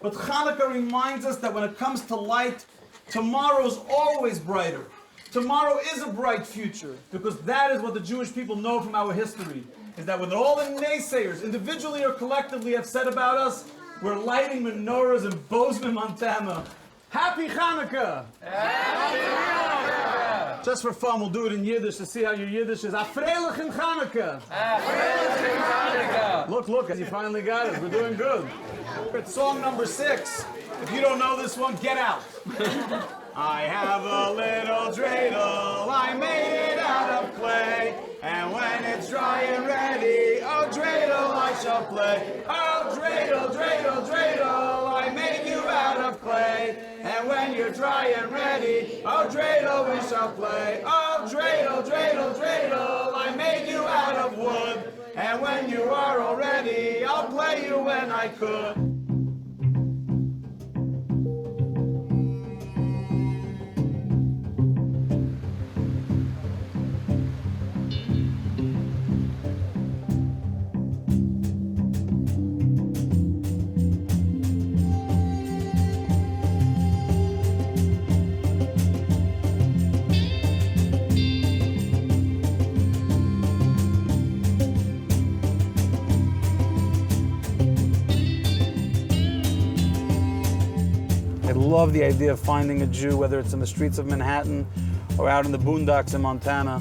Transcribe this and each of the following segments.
But Hanukkah reminds us that when it comes to light, tomorrow's always brighter. Tomorrow is a bright future, because that is what the Jewish people know from our history, is that when all the naysayers, individually or collectively, have said about us, we're lighting menorahs in Bozeman, Montana. Happy Hanukkah! Happy Hanukkah! Just for fun, we'll do it in Yiddish to see how your Yiddish is. Afreilich in Hanukkah! Afreilich in Hanukkah! Look, you finally got it. We're doing good. It's song number 6. If you don't know this one, get out. I have a little dreidel, I made it out of clay, and when it's dry and ready, oh dreidel, I shall play. Oh dreidel, dreidel, dreidel, I made you out of clay, and when you're dry and ready, oh dreidel, we shall play. Oh dreidel, dreidel, dreidel, I made you out of wood, and when you are all ready, I'll play you when I could. I love the idea of finding a Jew, whether it's in the streets of Manhattan or out in the boondocks in Montana,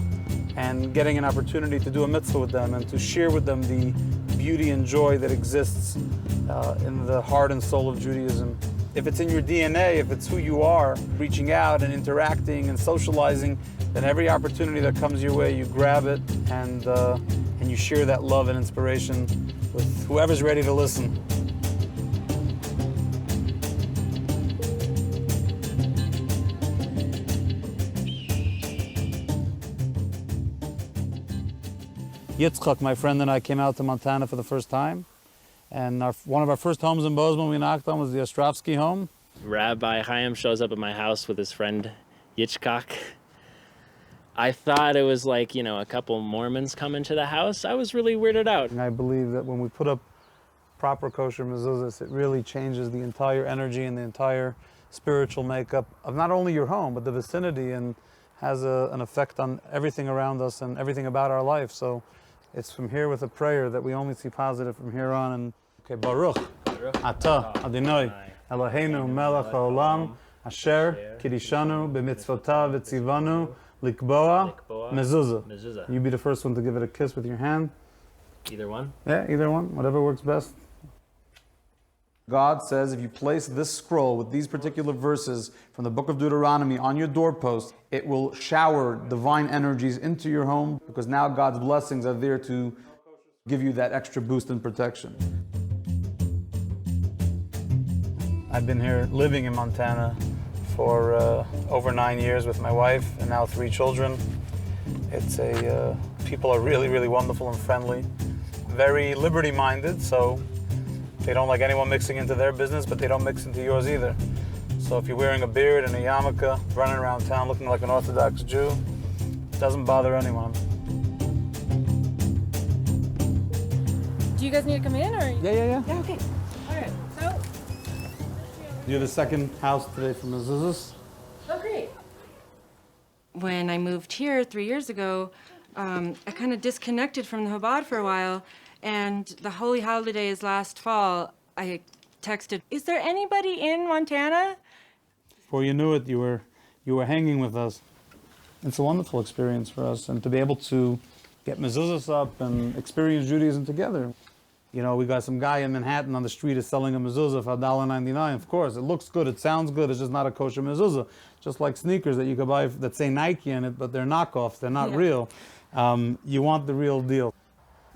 and getting an opportunity to do a mitzvah with them and to share with them the beauty and joy that exists in the heart and soul of Judaism. If it's in your DNA, if it's who you are, reaching out and interacting and socializing, then every opportunity that comes your way, you grab it and you share that love and inspiration with whoever's ready to listen. Yitzchak, my friend, and I came out to Montana for the first time. And one of our first homes in Bozeman we knocked on was the Ostrovsky home. Rabbi Chaim shows up at my house with his friend Yitzchak. I thought it was like, a couple Mormons coming to the house. I was really weirded out. And I believe that when we put up proper kosher mezuzahs, it really changes the entire energy and the entire spiritual makeup of not only your home, but the vicinity, and has an effect on everything around us and everything about our life. So it's from here with a prayer that we only see positive from here on. And okay, Baruch, Ata, Adonai, Eloheinu, Melech HaOlam, Asher, Kidishanu, B'mitzvotav, V'tzivanu, Likboa, Mezuzah. You be the first one to give it a kiss with your hand. Either one? Yeah, either one, whatever works best. God says if you place this scroll with these particular verses from the book of Deuteronomy on your doorpost, it will shower divine energies into your home, because now God's blessings are there to give you that extra boost and protection. I've been here living in Montana for over 9 years with my wife and now 3 children. People are really, really wonderful and friendly, very liberty-minded, so they don't like anyone mixing into their business, but they don't mix into yours either. So if you're wearing a beard and a yarmulke, running around town looking like an Orthodox Jew, it doesn't bother anyone. Do you guys need to come in, or? Yeah. Yeah, okay. All right, so. You're the second house today from mezuzahs. Oh, great. When I moved here 3 years ago, I kind of disconnected from the Chabad for a while, and the holy holidays last fall, I texted, "Is there anybody in Montana?" Before you knew it, you were hanging with us. It's a wonderful experience for us, and to be able to get mezuzahs up and experience Judaism together. We got some guy in Manhattan on the street is selling a mezuzah for $1.99. Of course, it looks good, it sounds good, it's just not a kosher mezuzah. Just like sneakers that you could buy that say Nike in it, but they're knockoffs, they're not real. You want the real deal.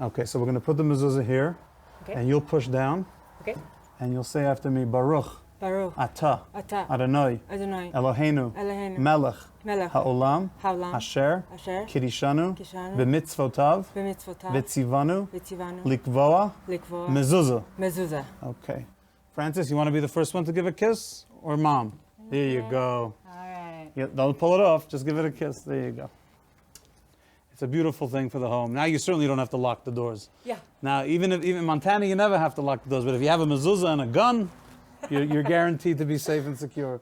Okay, so we're going to put the mezuzah here, and you'll push down, and you'll say after me, Baruch, Ata, Adonai, Eloheinu, Melech, HaOlam, Asher, Kidishanu, B'mitzvotav, V'tzivanu, Likvoa, Mezuzah. Okay. Francis, you want to be the first one to give a kiss, or Mom? There you go. All right. Don't pull it off, just give it a kiss. There you go. It's a beautiful thing for the home. Now you certainly don't have to lock the doors. Yeah. Now even in Montana you never have to lock the doors, but if you have a mezuzah and a gun, You're guaranteed to be safe and secure.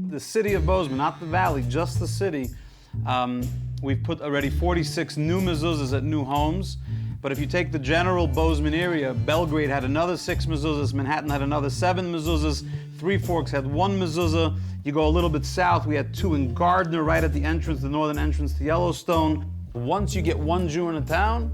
The city of Bozeman, not the valley, just the city. We've put already 46 new mezuzahs at new homes. But if you take the general Bozeman area, Belgrade had another 6 mezuzahs, Manhattan had another 7 mezuzahs, Three Forks had 1 mezuzah. You go a little bit south, we had 2 in Gardner, right at the entrance, the northern entrance to Yellowstone. Once you get 1 Jew in a town,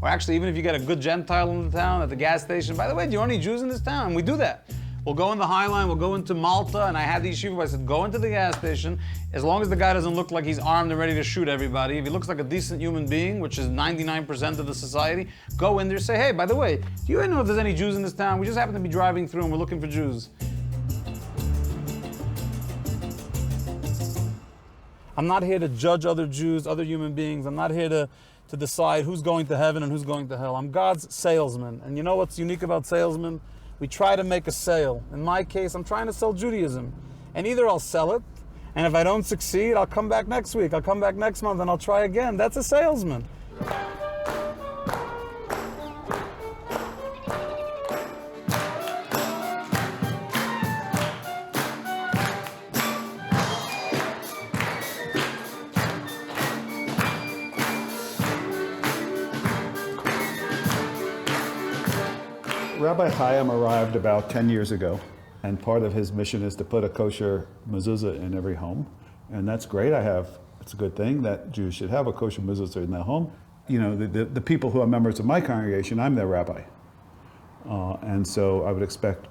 or actually even if you get a good Gentile in the town at the gas station, by the way, do you know any Jews in this town? And we do that. We'll go in the High Line, we'll go into Malta, and I had these yeshiva, I said, go into the gas station, as long as the guy doesn't look like he's armed and ready to shoot everybody, if he looks like a decent human being, which is 99% of the society, go in there, say, hey, by the way, do you know if there's any Jews in this town? We just happen to be driving through and we're looking for Jews. I'm not here to judge other Jews, other human beings. I'm not here to decide who's going to heaven and who's going to hell. I'm God's salesman. And you know what's unique about salesmen? We try to make a sale. In my case, I'm trying to sell Judaism. And either I'll sell it, and if I don't succeed, I'll come back next week, I'll come back next month, and I'll try again. That's a salesman. Rabbi Chaim arrived about 10 years ago, and part of his mission is to put a kosher mezuzah in every home, and that's great. It's a good thing that Jews should have a kosher mezuzah in their home. You know, the people who are members of my congregation, I'm their rabbi, and so I would expect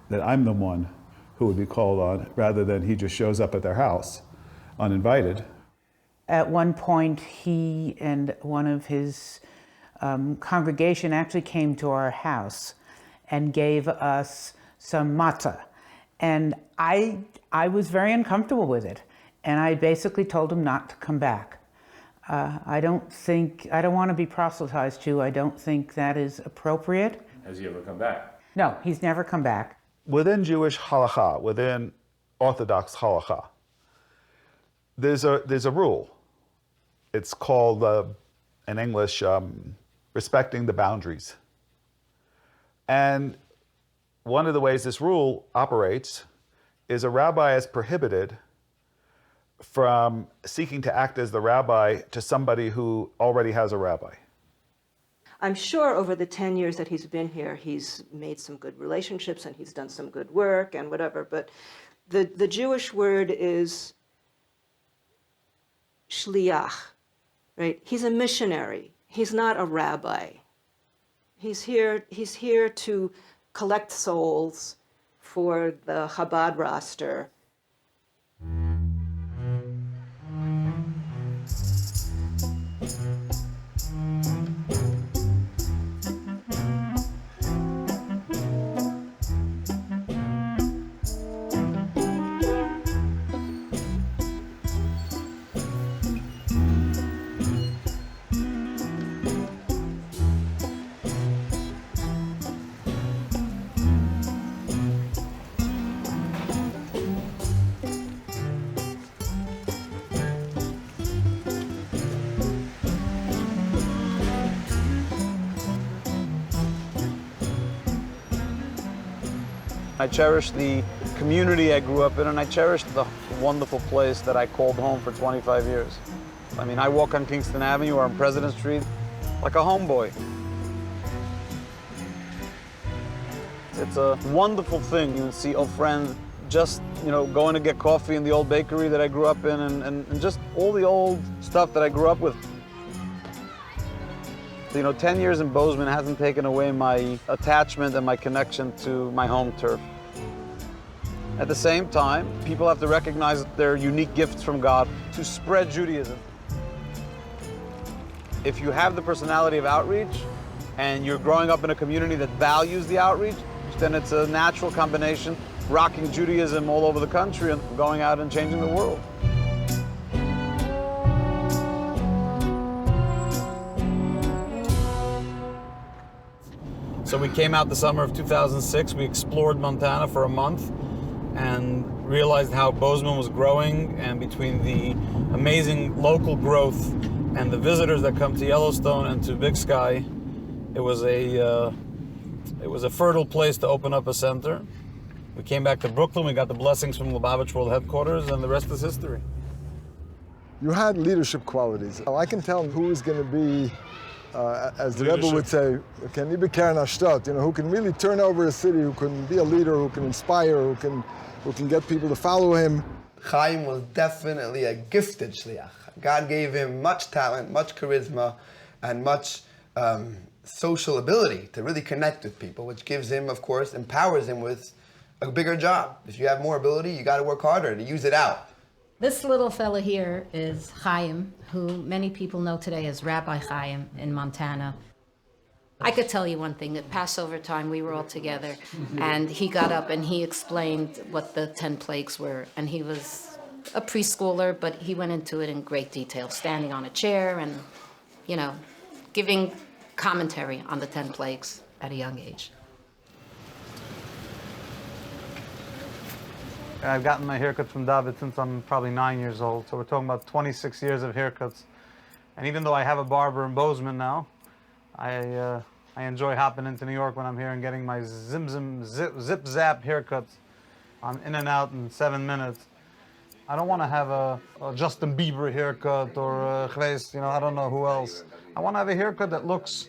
that I'm the one who would be called on, rather than he just shows up at their house uninvited. At one point, he and one of his congregation actually came to our house and gave us some matzah. And I was very uncomfortable with it. And I basically told him not to come back. I don't want to be proselytized to. I don't think that is appropriate. Has he ever come back? No, he's never come back. Within Jewish halakha, within Orthodox halakha, there's a rule. It's called, in English, respecting the boundaries. And one of the ways this rule operates is a rabbi is prohibited from seeking to act as the rabbi to somebody who already has a rabbi. I'm sure over the 10 years that he's been here, he's made some good relationships and he's done some good work and whatever, but the Jewish word is shliach, right? He's a missionary. He's not a rabbi. He's here to collect souls for the Chabad roster. I cherish the community I grew up in, and I cherish the wonderful place that I called home for 25 years. I mean, I walk on Kingston Avenue or on President Street like a homeboy. It's a wonderful thing. You see old friends just, going to get coffee in the old bakery that I grew up in, and just all the old stuff that I grew up with. 10 years in Bozeman hasn't taken away my attachment and my connection to my home turf. At the same time, people have to recognize that they're unique gifts from God to spread Judaism. If you have the personality of outreach and you're growing up in a community that values the outreach, then it's a natural combination, rocking Judaism all over the country and going out and changing the world. So we came out the summer of 2006. We explored Montana for a month and realized how Bozeman was growing, and between the amazing local growth and the visitors that come to Yellowstone and to Big Sky, it was a fertile place to open up a center. We came back to Brooklyn, we got the blessings from Lubavitch World Headquarters, and the rest is history. You had leadership qualities. I can tell who is going to be, as the Rebbe would say, who can really turn over a city, who can be a leader, who can inspire, who can get people to follow him. Chaim was definitely a gifted shliach. God gave him much talent, much charisma, and much social ability to really connect with people, which gives him, of course, empowers him with a bigger job. If you have more ability, you got to work harder to use it out. This little fella here is Chaim, who many people know today as Rabbi Chaim in Montana. I could tell you one thing, at Passover time we were all together and he got up and he explained what the 10 plagues were, and he was a preschooler, but he went into it in great detail, standing on a chair and, you know, giving commentary on the 10 plagues at a young age. I've gotten my haircut from David since I'm probably 9 years old, so we're talking about 26 years of haircuts. And even though I have a barber in Bozeman now, I enjoy hopping into New York when I'm here and getting my zip-zap haircuts. I'm in and out in 7 minutes. I don't want to have a Justin Bieber haircut or I don't know who else. I want to have a haircut that looks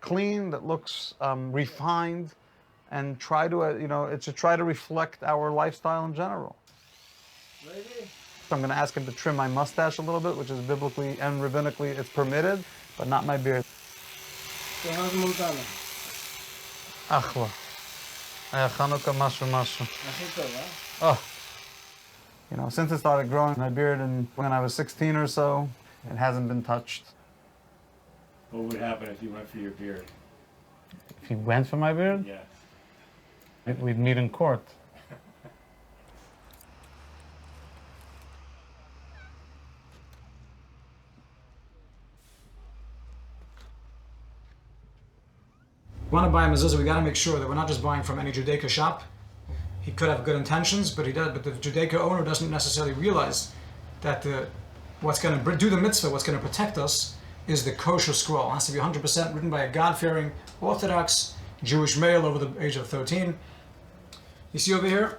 clean, that looks refined, and try to, it should try to reflect our lifestyle in general. So I'm going to ask him to trim my mustache a little bit, which is biblically and rabbinically it's permitted, but not my beard. Achla. Chanukah, mashu. Oh. Since it started growing my beard when I was 16 or so, it hasn't been touched. What would happen if you went for your beard? If you went for my beard? Yes. We'd meet in court. We want to buy a mezuzah, we got to make sure that we're not just buying from any Judaica shop. He could have good intentions, but the Judaica owner doesn't necessarily realize that what's going to do the mitzvah, what's going to protect us, is the kosher scroll. It has to be 100% written by a God-fearing, Orthodox Jewish male over the age of 13. You see over here,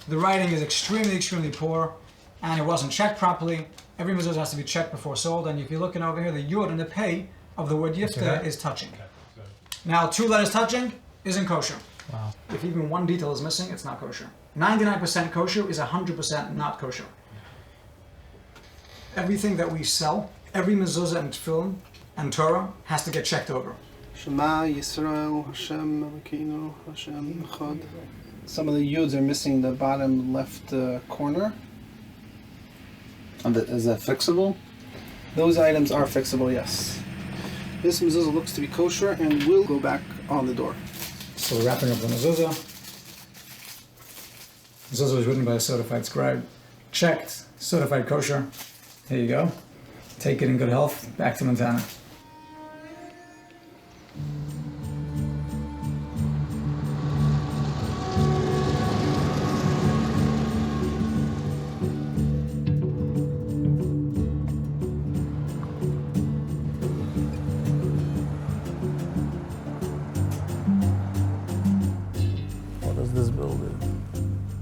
the writing is extremely, extremely poor, and it wasn't checked properly. Every mezuzah has to be checked before sold, and if you're looking over here, the yud and the pei of the word yifta is touching. Now, 2 letters touching isn't kosher. Wow. If even one detail is missing, it's not kosher. 99% kosher is 100% not kosher. Everything that we sell, every mezuzah and tefillin and Torah has to get checked over. Shema Yisrael Hashem Elokeinu Hashem Echad. Some of the yuds are missing the bottom left corner. Is that fixable? Those items are fixable, yes. This mezuzah looks to be kosher and will go back on the door. So we're wrapping up the mezuzah. Mezuzah was written by a certified scribe, checked, certified kosher. Here you go. Take it in good health, back to Montana.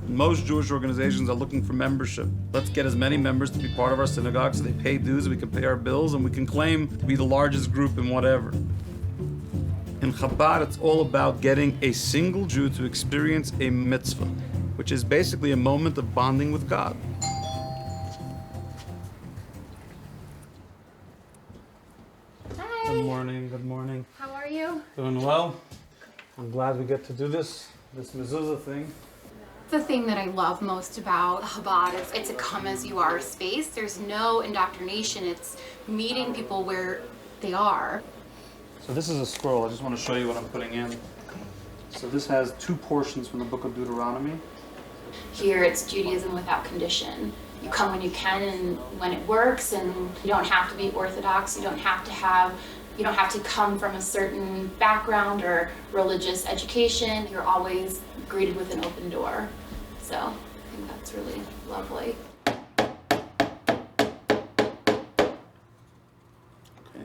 Most Jewish organizations are looking for membership. Let's get as many members to be part of our synagogue so they pay dues, we can pay our bills, and we can claim to be the largest group in whatever. In Chabad, it's all about getting a single Jew to experience a mitzvah, which is basically a moment of bonding with God. Hi. Good morning, good morning. How are you? Doing well. I'm glad we get to do this mezuzah thing. The thing that I love most about Chabad is it's a come-as-you-are space. There's no indoctrination. It's meeting people where they are. So this is a scroll. I just want to show you what I'm putting in. So this has 2 portions from the book of Deuteronomy. Here it's Judaism without condition. You come when you can and when it works, and you don't have to be Orthodox. You don't have to have You don't have to come from a certain background or religious education. You're always greeted with an open door. So I think that's really lovely. Okay,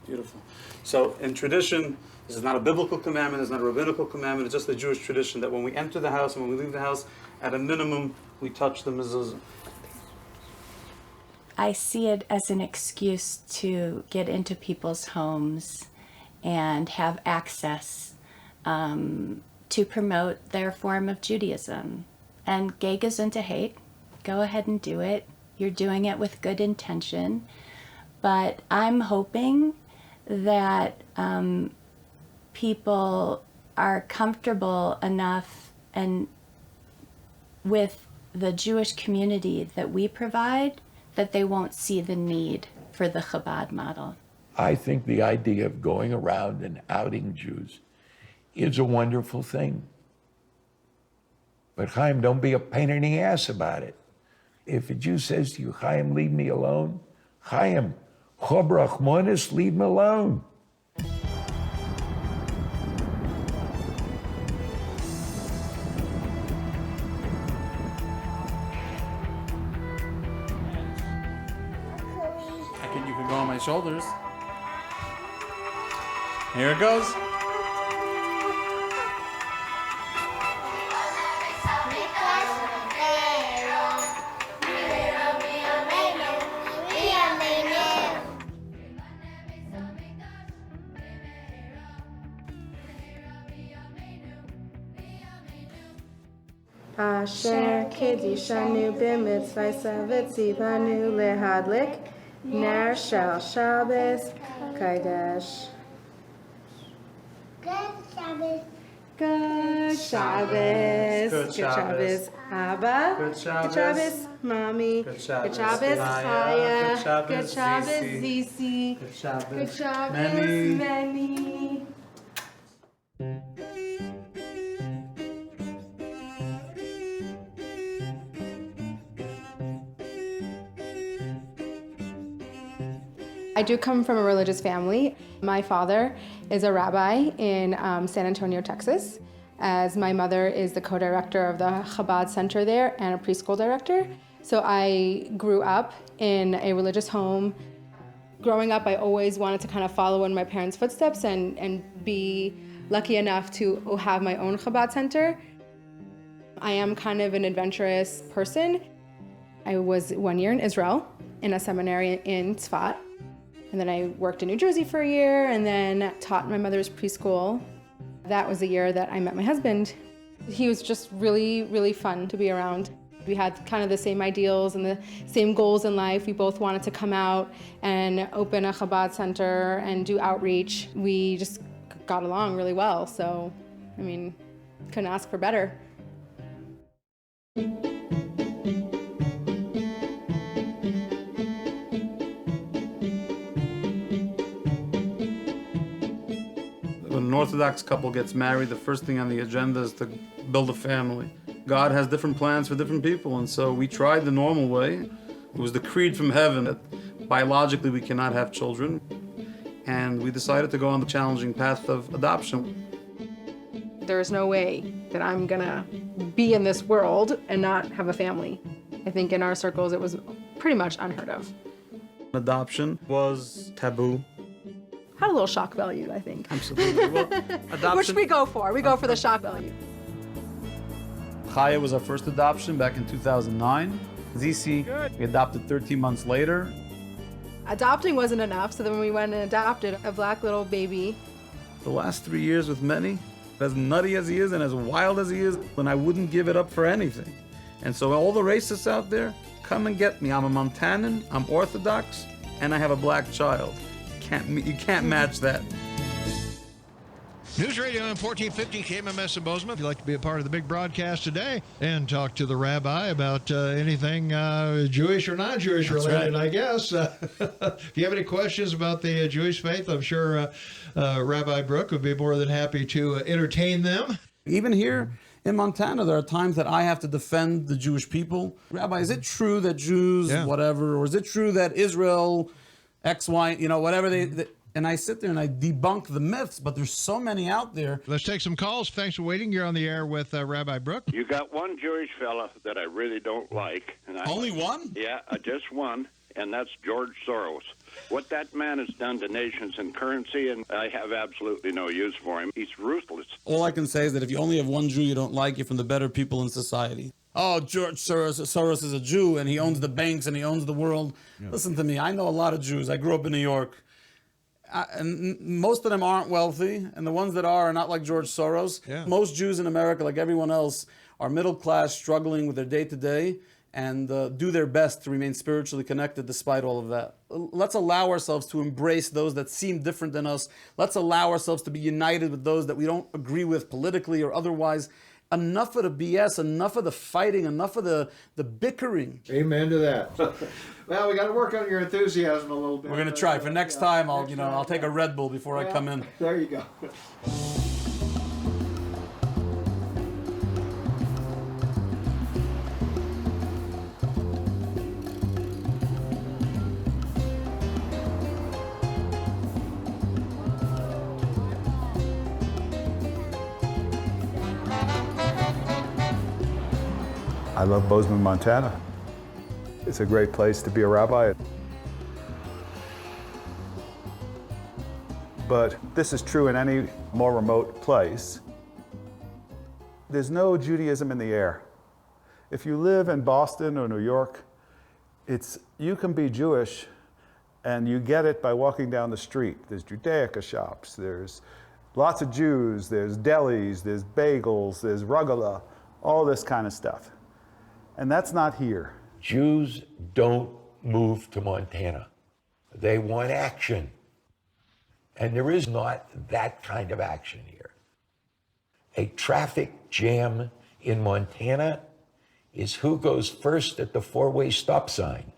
beautiful. So in tradition, this is not a biblical commandment, it's not a rabbinical commandment, it's just a Jewish tradition that when we enter the house and when we leave the house, at a minimum, we touch the mezuzah. I see it as an excuse to get into people's homes and have access to promote their form of Judaism. And gay gesundheit hate, go ahead and do it. You're doing it with good intention. But I'm hoping that people are comfortable enough and with the Jewish community that we provide that they won't see the need for the Chabad model. I think the idea of going around and outing Jews is a wonderful thing. But Chaim, don't be a pain in the ass about it. If a Jew says to you, Chaim, leave me alone, Chaim, Chob Rachmanis, leave me alone. You can go on my shoulders. Here it goes. Asher kedishanu b'mitzvaysa v'tzivanu lehadlik ner shel Shabbos Kodesh. Good Shabbos. Good Shabbos. Good Shabbos. Abba. Good Shabbos. Good Shabbos, Mommy. Good Shabbos. Good Shabbos, Chaya. Chaya. Good Shabbos, Zisi. Good Shabbos. Good Shabbos, Many. Many. I do come from a religious family. My father is a rabbi in San Antonio, Texas, as my mother is the co-director of the Chabad Center there and a preschool director. So I grew up in a religious home. Growing up, I always wanted to kind of follow in my parents' footsteps and be lucky enough to have my own Chabad Center. I am kind of an adventurous person. I was 1 year in Israel in a seminary in Tzfat. And then I worked in New Jersey for a year and then taught my mother's preschool. That was the year that I met my husband. He was just really, really fun to be around. We had kind of the same ideals and the same goals in life. We both wanted to come out and open a Chabad center and do outreach. We just got along really well. So, I mean, couldn't ask for better. When an Orthodox couple gets married, the first thing on the agenda is to build a family. God has different plans for different people, and so we tried the normal way. It was decreed from heaven that biologically we cannot have children, and we decided to go on the challenging path of adoption. There's no way that I'm gonna be in this world and not have a family. I think in our circles it was pretty much unheard of. Adoption was taboo. Had a little shock value, I think. Absolutely. Well, adoption. Which we go for. We go for the shock value. Chaya was our first adoption back in 2009. Zisi, we adopted 13 months later. Adopting wasn't enough, so then we went and adopted a black little baby. The last 3 years with Manny, as nutty as he is and as wild as he is, and I wouldn't give it up for anything. And so all the racists out there, come and get me. I'm a Montanan, I'm Orthodox, and I have a black child. You can't match that. News Radio on 1450 KMMS in Bozeman. If you'd like to be a part of the big broadcast today and talk to the rabbi about anything Jewish or non-Jewish related, right. I guess. If you have any questions about the Jewish faith, I'm sure Rabbi Brooke would be more than happy to entertain them. Even here in Montana, there are times that I have to defend the Jewish people. Rabbi, is it true that Jews, whatever, or is it true that Israel, X, Y, whatever and I sit there and I debunk the myths, but there's so many out there. Let's take some calls. Thanks for waiting. You're on the air with Rabbi Brook. You got one Jewish fella that I really don't like. And Only one? Yeah, just one, and that's George Soros. What that man has done to nations and currency, and I have absolutely no use for him. He's ruthless. All I can say is that if you only have one Jew you don't like, you're from the better people in society. Oh, George Soros is a Jew, and he owns the banks, and he owns the world. Yeah. Listen to me, I know a lot of Jews. I grew up in New York. And most of them aren't wealthy, and the ones that are not like George Soros. Yeah. Most Jews in America, like everyone else, are middle class, struggling with their day-to-day, and do their best to remain spiritually connected despite all of that. Let's allow ourselves to embrace those that seem different than us. Let's allow ourselves to be united with those that we don't agree with politically or otherwise. Enough of the BS, enough of the fighting, enough of the bickering. Amen to that. Well, we got to work on your enthusiasm a little bit. We're gonna try. For next time, I'll take a Red Bull before I come in. There you go. I love Bozeman, Montana. It's a great place to be a rabbi. But this is true in any more remote place. There's no Judaism in the air. If you live in Boston or New York, you can be Jewish and you get it by walking down the street. There's Judaica shops, there's lots of Jews, there's delis, there's bagels, there's rugala, all this kind of stuff. And that's not here. Jews don't move to Montana. They want action. And there is not that kind of action here. A traffic jam in Montana is who goes first at the four-way stop sign.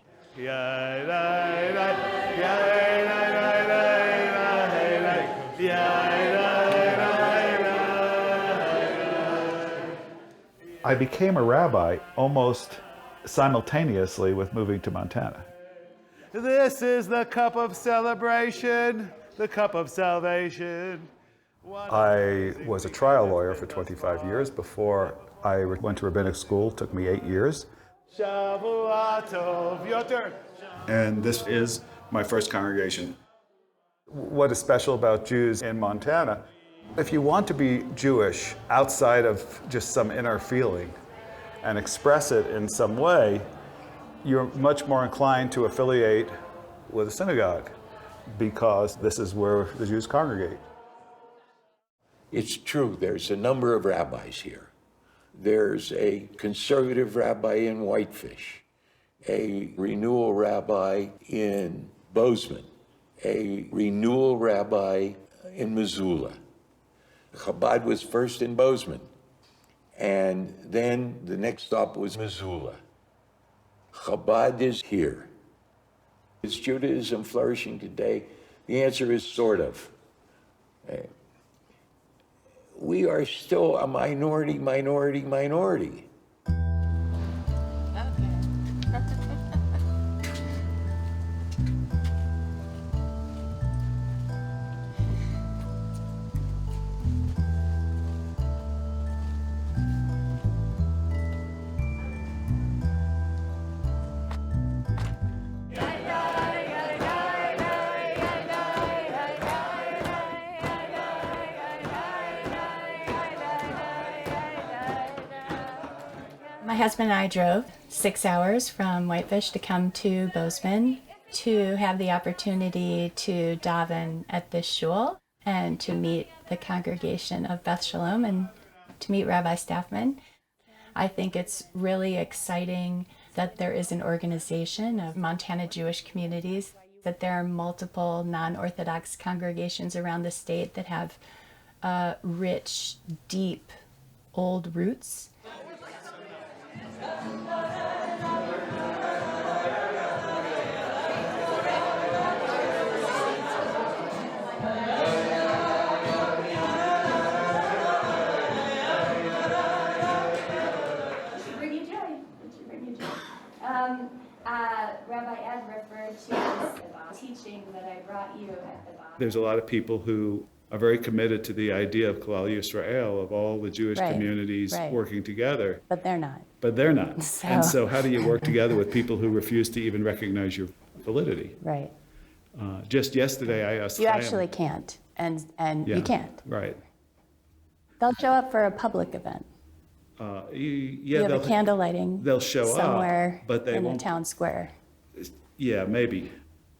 I became a rabbi almost simultaneously with moving to Montana. This is the cup of celebration, the cup of salvation. I was a trial lawyer for 25 years before I went to rabbinic school. It took me 8 years. Shavua Tov, your turn. And this is my first congregation. What is special about Jews in Montana? If you want to be Jewish outside of just some inner feeling and express it in some way, you're much more inclined to affiliate with a synagogue because this is where the Jews congregate. It's true, there's a number of rabbis here. There's a conservative rabbi in Whitefish, a renewal rabbi in Bozeman, a renewal rabbi in Missoula. Chabad was first in Bozeman, and then the next stop was Missoula. Chabad is here. Is Judaism flourishing today? The answer is sort of. We are still a minority. My husband and I drove 6 hours from Whitefish to come to Bozeman to have the opportunity to daven at this shul and to meet the congregation of Beth Shalom and to meet Rabbi Staffman. I think it's really exciting that there is an organization of Montana Jewish communities, that there are multiple non-Orthodox congregations around the state that have rich, deep, old roots. Rabbi Ed refer to as the teaching that I brought you at the bottom. There's a lot of people who are very committed to the idea of Klal Yisrael, of all the Jewish communities working together. But they're not. But they're not. So. And so how do you work together with people who refuse to even recognize your validity? Right. Just yesterday I asked You actually can't, and yeah, you can't. Right. They'll show up for a public event. You have a candle lighting. They'll show somewhere up, but they in won't. a town square. Yeah, maybe.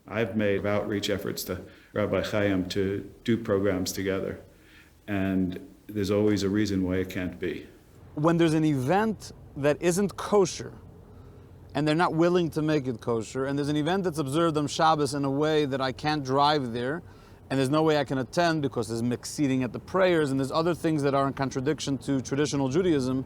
I've made outreach efforts to Rabbi Chaim to do programs together, and there's always a reason why it can't be. When there's an event that isn't kosher, and they're not willing to make it kosher, and there's an event that's observed on Shabbos in a way that I can't drive there, and there's no way I can attend because there's mixed seating at the prayers, and there's other things that are in contradiction to traditional Judaism,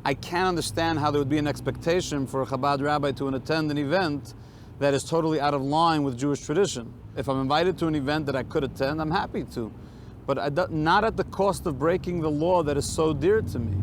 I can't understand how there would be an expectation for a Chabad rabbi to attend an event that is totally out of line with Jewish tradition. If I'm invited to an event that I could attend, I'm happy to. But not at the cost of breaking the law that is so dear to me.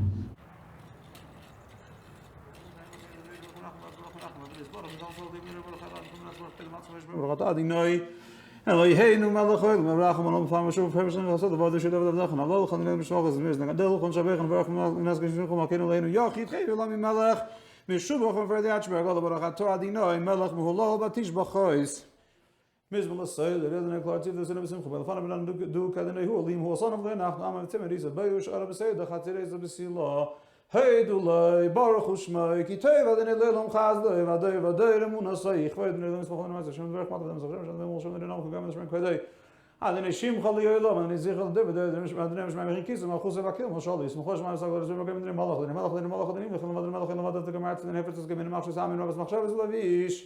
Eloheinu melech haolam v'racham olam v'fam v'shuv v'person v'chasod v'avod v'shudav v'avdachan avol v'chanilem v'shmachas v'miznak adel v'chon shabechan v'racham v'nas g'shmachim v'akeinu leinu yachid chei v'lam melech v'shuv v'chon v'redi atshber agol v'barachat Torah adinoi melech v'holol b'tish b'chois mizbel asayil v'redene klartiv v'sene v'simcha v'lfana v'lan du kadinoi hu olim hu asanam v'lenach nama v'timer iza bayush ara b'sayid achatire iza b'sila Hey Dulay, Baruch Ushmai, Ki Tei Vadene Lelam Chazdoi, Vadei Vadei Remuna Saich, Vadei Lelam Smachon Masa, Shem Dverch Mata, Dem Sachem, Shem Dem Shem Dem Kugam Shem Kvedei. Adene Shim Chali Yolam, Adene Zichel David, Adene Shmai Mechin Kisa, Malchus Evakil, Moshali, Smochosh Shmai Saglar, Shem Gem Dre Malach, Dene Malach, Dene Malach, Dene Malach, Dene Malach, Dene Malach, Dene Malach, Dene Hefetz Gemin Machshus Amin Rabas Machshav Zlavish.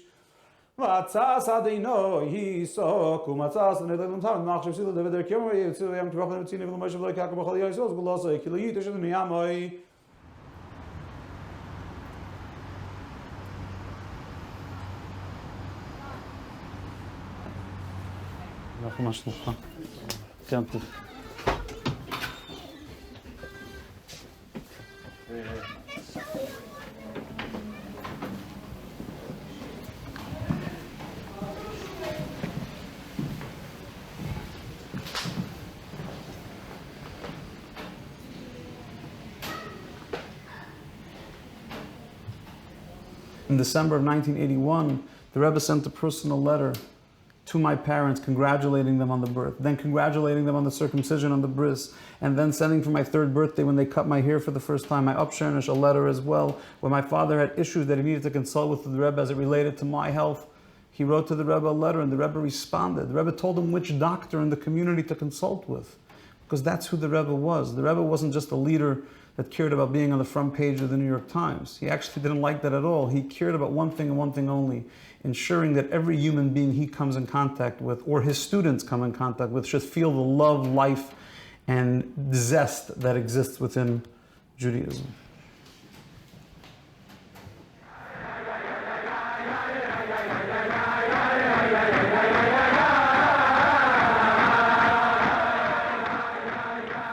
Vatzas Adeno Hisok, Umatzas Adene Lelam Tam, Machshav Sila David Kim, Yitzil Yam Tvach Tzini V'Lo Moshe V'Lo Kakam Chali Yosos, Gulasa, Kilayit Shem Yamai. מה שלומך? כן, טוב. In December of 1981, the Rebbe sent a personal letter to my parents, congratulating them on the birth, then congratulating them on the circumcision on the bris, and then sending for my third birthday when they cut my hair for the first time, my upshernish, a letter as well. When my father had issues that he needed to consult with the Rebbe as it related to my health, he wrote to the Rebbe a letter, and the Rebbe responded. The Rebbe told him which doctor in the community to consult with, because that's who the Rebbe was. The Rebbe wasn't just a leader that cared about being on the front page of the New York Times. He actually didn't like that at all. He cared about one thing and one thing only, ensuring that every human being he comes in contact with, or his students come in contact with, should feel the love, life, and zest that exists within Judaism.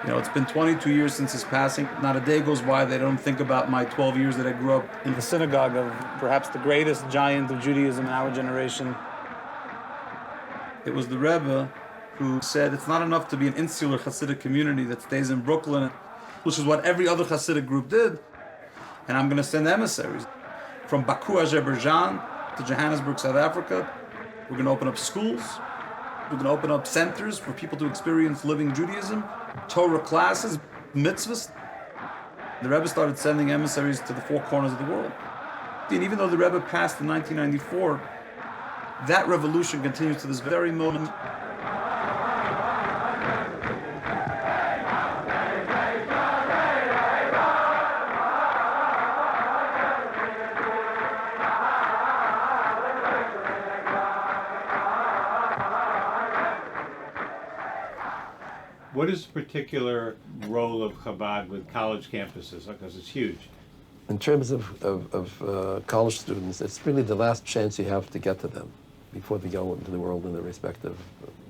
You know, it's been 22 years since his passing. Not a day goes by that I don't think about my 12 years that I grew up in the synagogue of perhaps the greatest giant of Judaism in our generation. It was the Rebbe who said it's not enough to be an insular Hasidic community that stays in Brooklyn, which is what every other Hasidic group did. And I'm going to send emissaries from Baku, Azerbaijan to Johannesburg, South Africa. We're going to open up schools. We're going to open up centers for people to experience living Judaism, Torah classes, mitzvahs. The Rebbe started sending emissaries to the four corners of the world. And even though the Rebbe passed in 1994, that revolution continues to this very moment. What is the particular role of Chabad with college campuses? Because it's huge. In terms of college students, it's really the last chance you have to get to them before they go into the world in their respective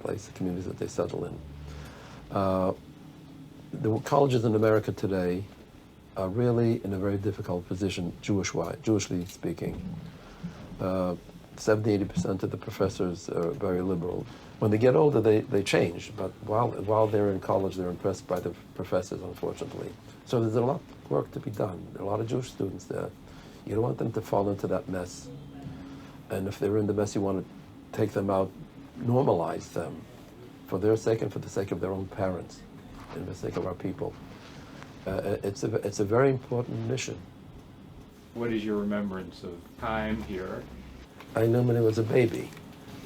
places, communities that they settle in. The colleges in America today are really in a very difficult position, Jewishly speaking. 70-80% of the professors are very liberal. When they get older, they change, but while they're in college, they're impressed by the professors, unfortunately. So there's a lot of work to be done. There are a lot of Jewish students there. You don't want them to fall into that mess. And if they're in the mess, you want to take them out, normalize them for their sake and for the sake of their own parents and for the sake of our people. It's a very important mission. What is your remembrance of time here? I knew him when he was a baby.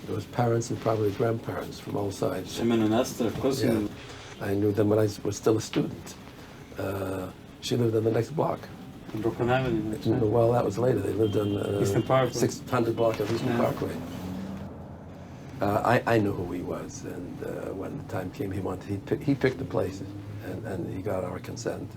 There was parents and probably grandparents from all sides. Shimon and Esther, of course. Yeah. I knew them when I was still a student. She lived on the next block. In Brooklyn Avenue. Well, that was later. They lived on Eastern Parkway. 600 block of Eastern Parkway. I knew who he was, and when the time came, he picked the place, and he got our consent.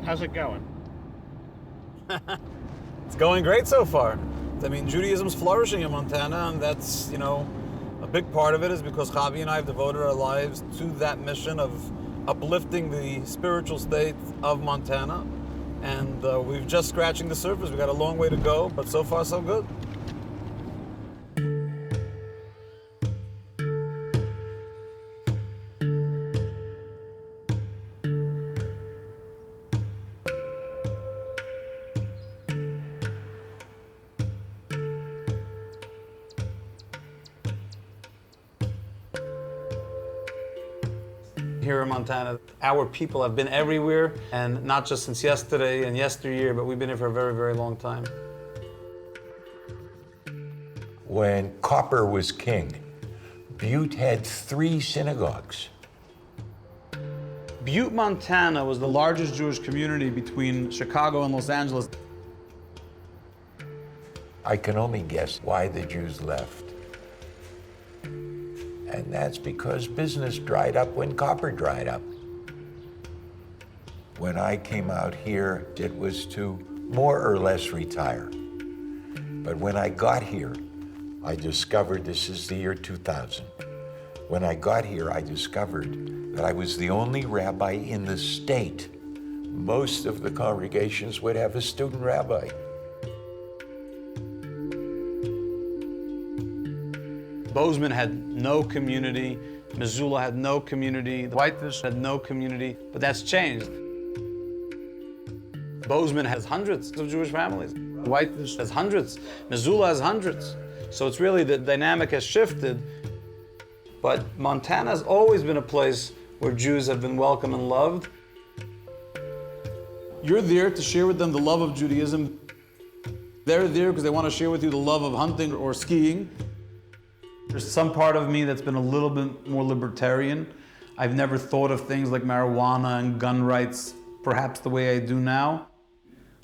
How's it going? It's going great so far. I mean, Judaism's flourishing in Montana, and that's, a big part of it is because Javi and I have devoted our lives to that mission of uplifting the spiritual state of Montana. And we've just scratching the surface. We've got a long way to go, but so far so good. Here in Montana, our people have been everywhere, and not just since yesterday and yesteryear, but we've been here for a very, very long time. When copper was king, Butte had 3 synagogues. Butte, Montana was the largest Jewish community between Chicago and Los Angeles. I can only guess why the Jews left. And that's because business dried up when copper dried up. When I came out here, it was to more or less retire. But when I got here, I discovered this is the year 2000. When I got here, I discovered that I was the only rabbi in the state. Most of the congregations would have a student rabbi. Bozeman had no community, Missoula had no community, Whitefish had no community, but that's changed. Bozeman has hundreds of Jewish families. Whitefish has hundreds, Missoula has hundreds. So it's really the dynamic has shifted, but Montana has always been a place where Jews have been welcome and loved. You're there to share with them the love of Judaism. They're there because they want to share with you the love of hunting or skiing. There's some part of me that's been a little bit more libertarian. I've never thought of things like marijuana and gun rights perhaps the way I do now.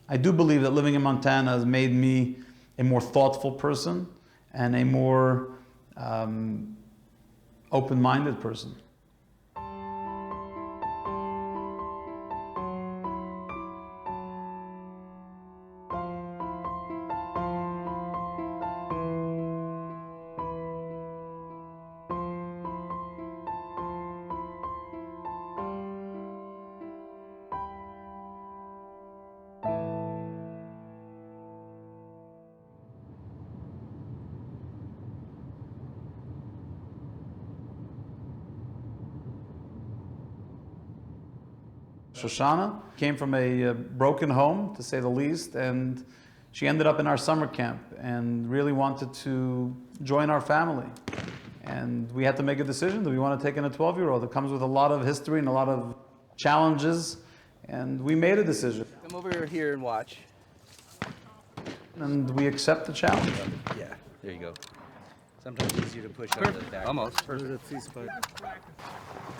I do believe that living in Montana has made me a more thoughtful person and a more open-minded person. Shoshana came from a broken home, to say the least, and she ended up in our summer camp and really wanted to join our family. And we had to make a decision that we want to take in a 12-year-old. It comes with a lot of history and a lot of challenges, and we made a decision. Come over here and watch. And we accept the challenge. Yeah, there you go. Sometimes easier to push on the back. Almost. Perfect. Put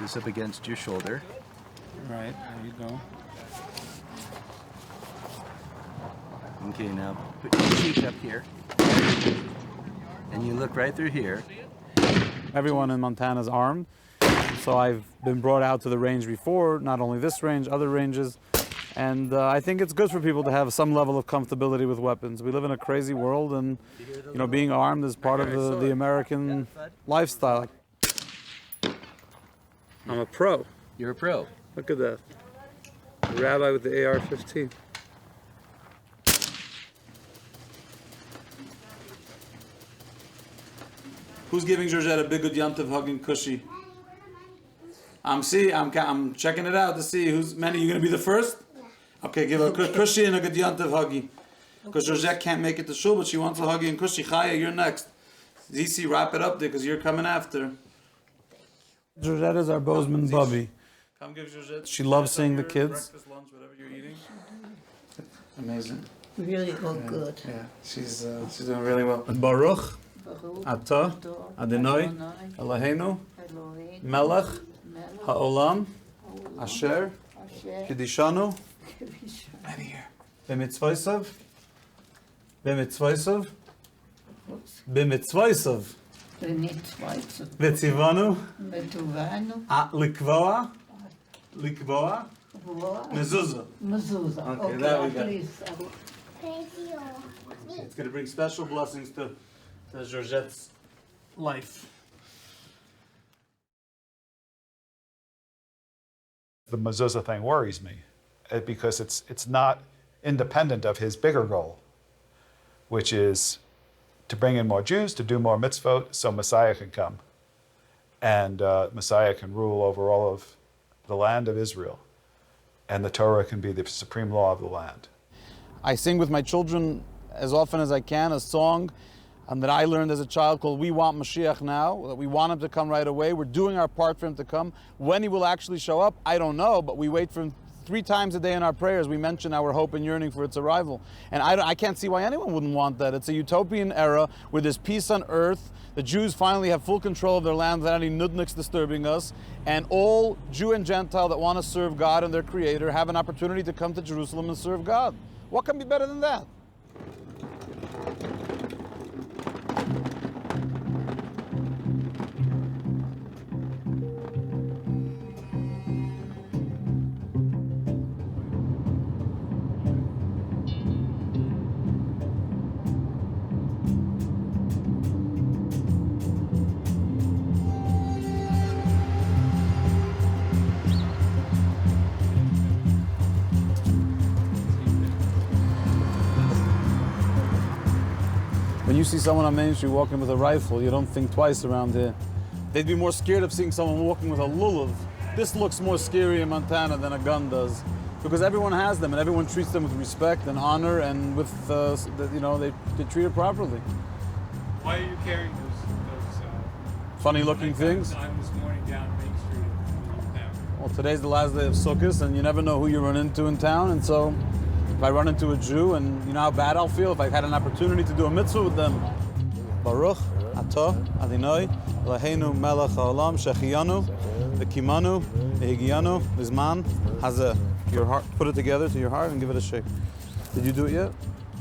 this up against your shoulder. Right, there you go. Okay, now put your cheek up here. And you look right through here. Everyone in Montana is armed. So I've been brought out to the range before, not only this range, other ranges. And I think it's good for people to have some level of comfortability with weapons. We live in a crazy world, and being armed is part of the American lifestyle. I'm a pro. You're a pro. Look at that. A rabbi with the AR-15. Who's giving Georgette a big good Yantav hugging cushy? I'm checking it out to see who's Manny. You gonna be the first? Okay, give her a cushy and a good Yantav huggy. Because Georgette can't make it to shul, but she wants a huggy and cushy. Chaya, you're next. ZC, wrap it up there because you're coming after. Georgette is our Bozeman Bubby. Come give Georgette. She loves seeing the kids. Breakfast, lunch, whatever you're eating. Amazing. Really good. Yeah, she's doing really well. Baruch, Atah, Adonai, Eloheinu, Melech, Ha'olam, Asher, Kedishanu, B'mitzvaysav, B'mitzvaysav, B'mitzvaysav, V'tzivanu, Likvoa, Mezuzah. Okay, that we got. It's going to bring special blessings to Georgette's life. The mezuzah thing worries me because it's not independent of his bigger goal, which is to bring in more Jews, to do more mitzvot, so Messiah can come. And Messiah can rule over all of the land of Israel. And the Torah can be the supreme law of the land. I sing with my children as often as I can a song that I learned as a child called We Want Mashiach Now, that we want him to come right away. We're doing our part for him to come. When he will actually show up, I don't know, but we wait for him 3 times a day in our prayers. We mention our hope and yearning for its arrival. And I can't see why anyone wouldn't want that. It's a utopian era where there's peace on earth. The Jews finally have full control of their land without any nudniks disturbing us. And all Jew and Gentile that want to serve God and their Creator have an opportunity to come to Jerusalem and serve God. What can be better than that? When you see someone on Main Street walking with a rifle, you don't think twice around here. They'd be more scared of seeing someone walking with a lulav. This looks more scary in Montana than a gun does, because everyone has them and everyone treats them with respect and honor, and with they treat it properly. Why are you carrying those funny-looking things? I'm this morning down Main Street in town. Well, today's the last day of Sukkot, and you never know who you run into in town, and so if I run into a Jew, and you know how bad I'll feel if I had an opportunity to do a mitzvah with them. Baruch, Atah, Adonai, Eloheinu, Melech HaOlam, Shechiyanu, V'kimanu, V'higiyanu, V'zman, Hazeh. Your heart, put it together to your heart and give it a shake. Did you do it yet?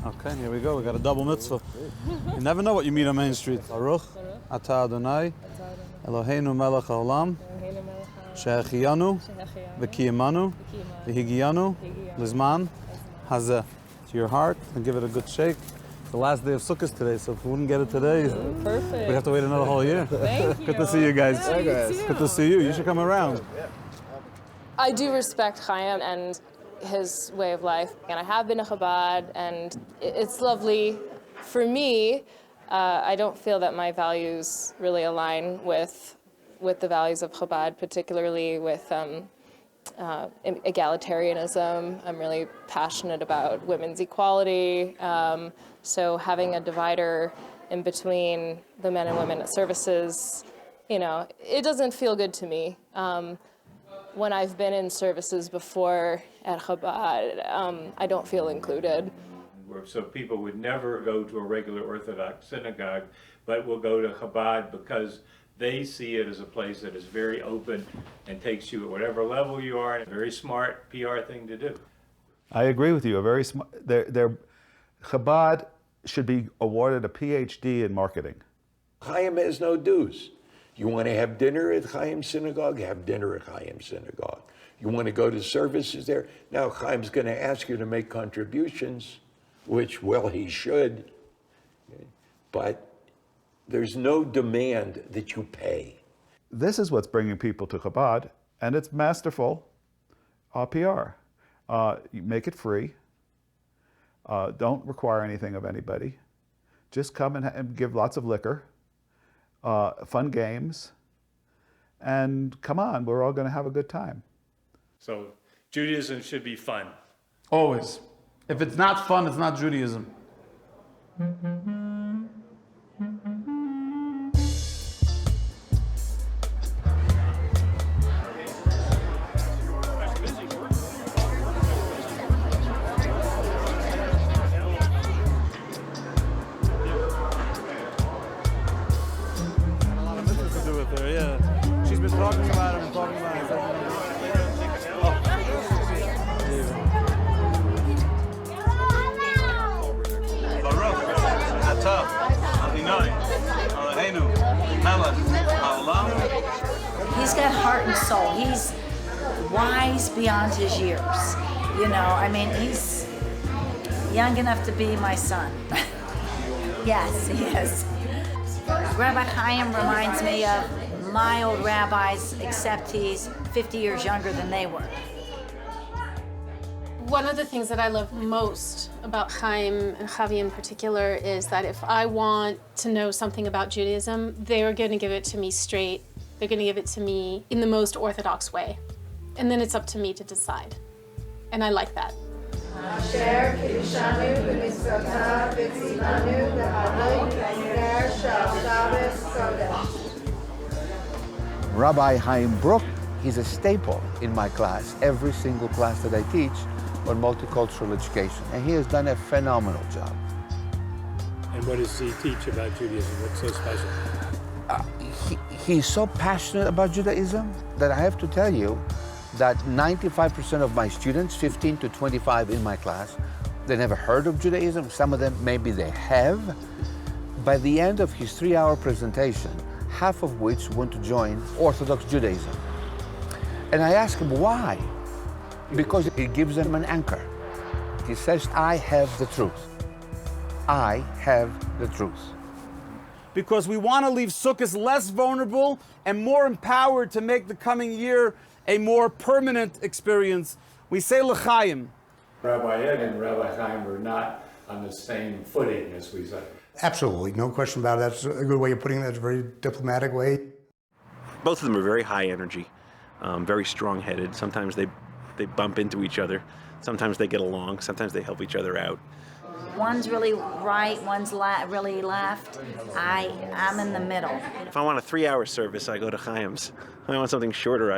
Okay, here we go. We got a double mitzvah. You never know what you meet on Main Street. Baruch, Atah Adonai, Eloheinu, Melech HaOlam, Shechiyanu, V'kimanu, V'higiyanu, V'zman, Hazeh, to your heart, and give it a good shake. It's the last day of Sukkot today, so if we wouldn't get it today, we'd have to wait another whole year. Thank you. Good to see you guys. Yeah, you too. Good to see you. You should come around. I do respect Chaim and his way of life, and I have been a Chabad, and it's lovely. For me, I don't feel that my values really align with the values of Chabad, particularly with egalitarianism. I'm really passionate about women's equality. So having a divider in between the men and women at services, it doesn't feel good to me. When I've been in services before at Chabad, I don't feel included. So people would never go to a regular Orthodox synagogue, but will go to Chabad because they see it as a place that is very open and takes you at whatever level you are, and a very smart PR thing to do. I agree with you. A very smart. Chabad should be awarded a PhD in marketing. Chaim has no dues. You want to have dinner at Chaim Synagogue? Have dinner at Chaim Synagogue. You want to go to services there? Now Chaim's going to ask you to make contributions, which, well, he should, but there's no demand that you pay. This is what's bringing people to Chabad, and it's masterful PR. You make it free. Don't require anything of anybody. Just come and give lots of liquor, fun games, and come on, we're all going to have a good time. So Judaism should be fun. Always. If it's not fun, it's not Judaism. She's been talking about him and talking about him. He's got heart and soul. He's wise beyond his years. You know, I mean, he's young enough to be my son. Yes, he is. Rabbi Chaim reminds me of my old rabbis, except he's 50 years younger than they were. One of the things that I love most about Chaim and Chavi in particular is that if I want to know something about Judaism, they're going to give it to me straight. They're going to give it to me in the most orthodox way. And then it's up to me to decide. And I like that. Rabbi Chaim Brook, he's a staple in my class, every single class that I teach on multicultural education. And he has done a phenomenal job. And what does he teach about Judaism? What's so special? He's so passionate about Judaism that I have to tell you that 95% of my students, 15 to 25 in my class, they never heard of Judaism. Some of them, maybe they have. By the end of his 3-hour presentation, half of which want to join Orthodox Judaism. And I ask him why? Because it gives them an anchor. He says, I have the truth. I have the truth. Because we want to leave Sukkot less vulnerable and more empowered to make the coming year a more permanent experience. We say l'chaim. Rabbi Ed and Rabbi Chaim are not on the same footing, as we say. Absolutely, no question about it. That's a good way of putting it. That's a very diplomatic way. Both of them are very high energy, very strong-headed. Sometimes they bump into each other. Sometimes they get along. Sometimes they help each other out. One's really right, one's really left. I'm in the middle. If I want a 3-hour service, I go to Chaim's. If I want something shorter,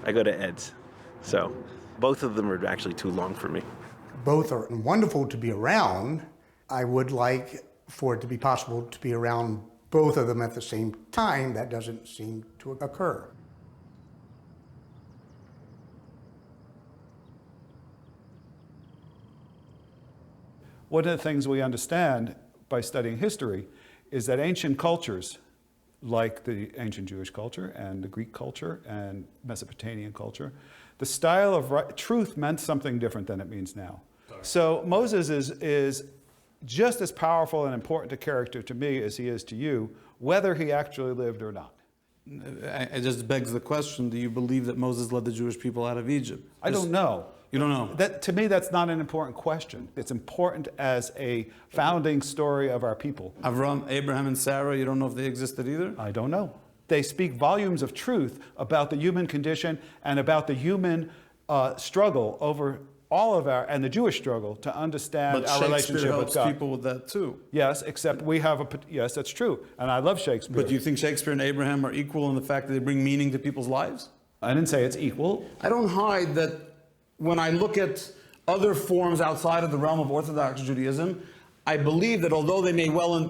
I go to Ed's. So both of them are actually too long for me. Both are wonderful to be around. I would like for it to be possible to be around both of them at the same time. That doesn't seem to occur. One of the things we understand by studying history is that ancient cultures, like the ancient Jewish culture and the Greek culture and Mesopotamian culture, the style of truth meant something different than it means now. So Moses is just as powerful and important a character to me as he is to you, whether he actually lived or not. It just begs the question, do you believe that Moses led the Jewish people out of Egypt? I don't know. You don't know? That, to me, that's not an important question. It's important as a founding story of our people. Avram, Abraham, and Sarah, you don't know if they existed either? I don't know. They speak volumes of truth about the human condition and about the human struggle over all of our, and the Jewish struggle to understand our relationship with God. But Shakespeare helps people with that too. Yes, except we have yes, that's true. And I love Shakespeare. But do you think Shakespeare and Abraham are equal in the fact that they bring meaning to people's lives? I didn't say it's equal. I don't hide that when I look at other forms outside of the realm of Orthodox Judaism, I believe that although they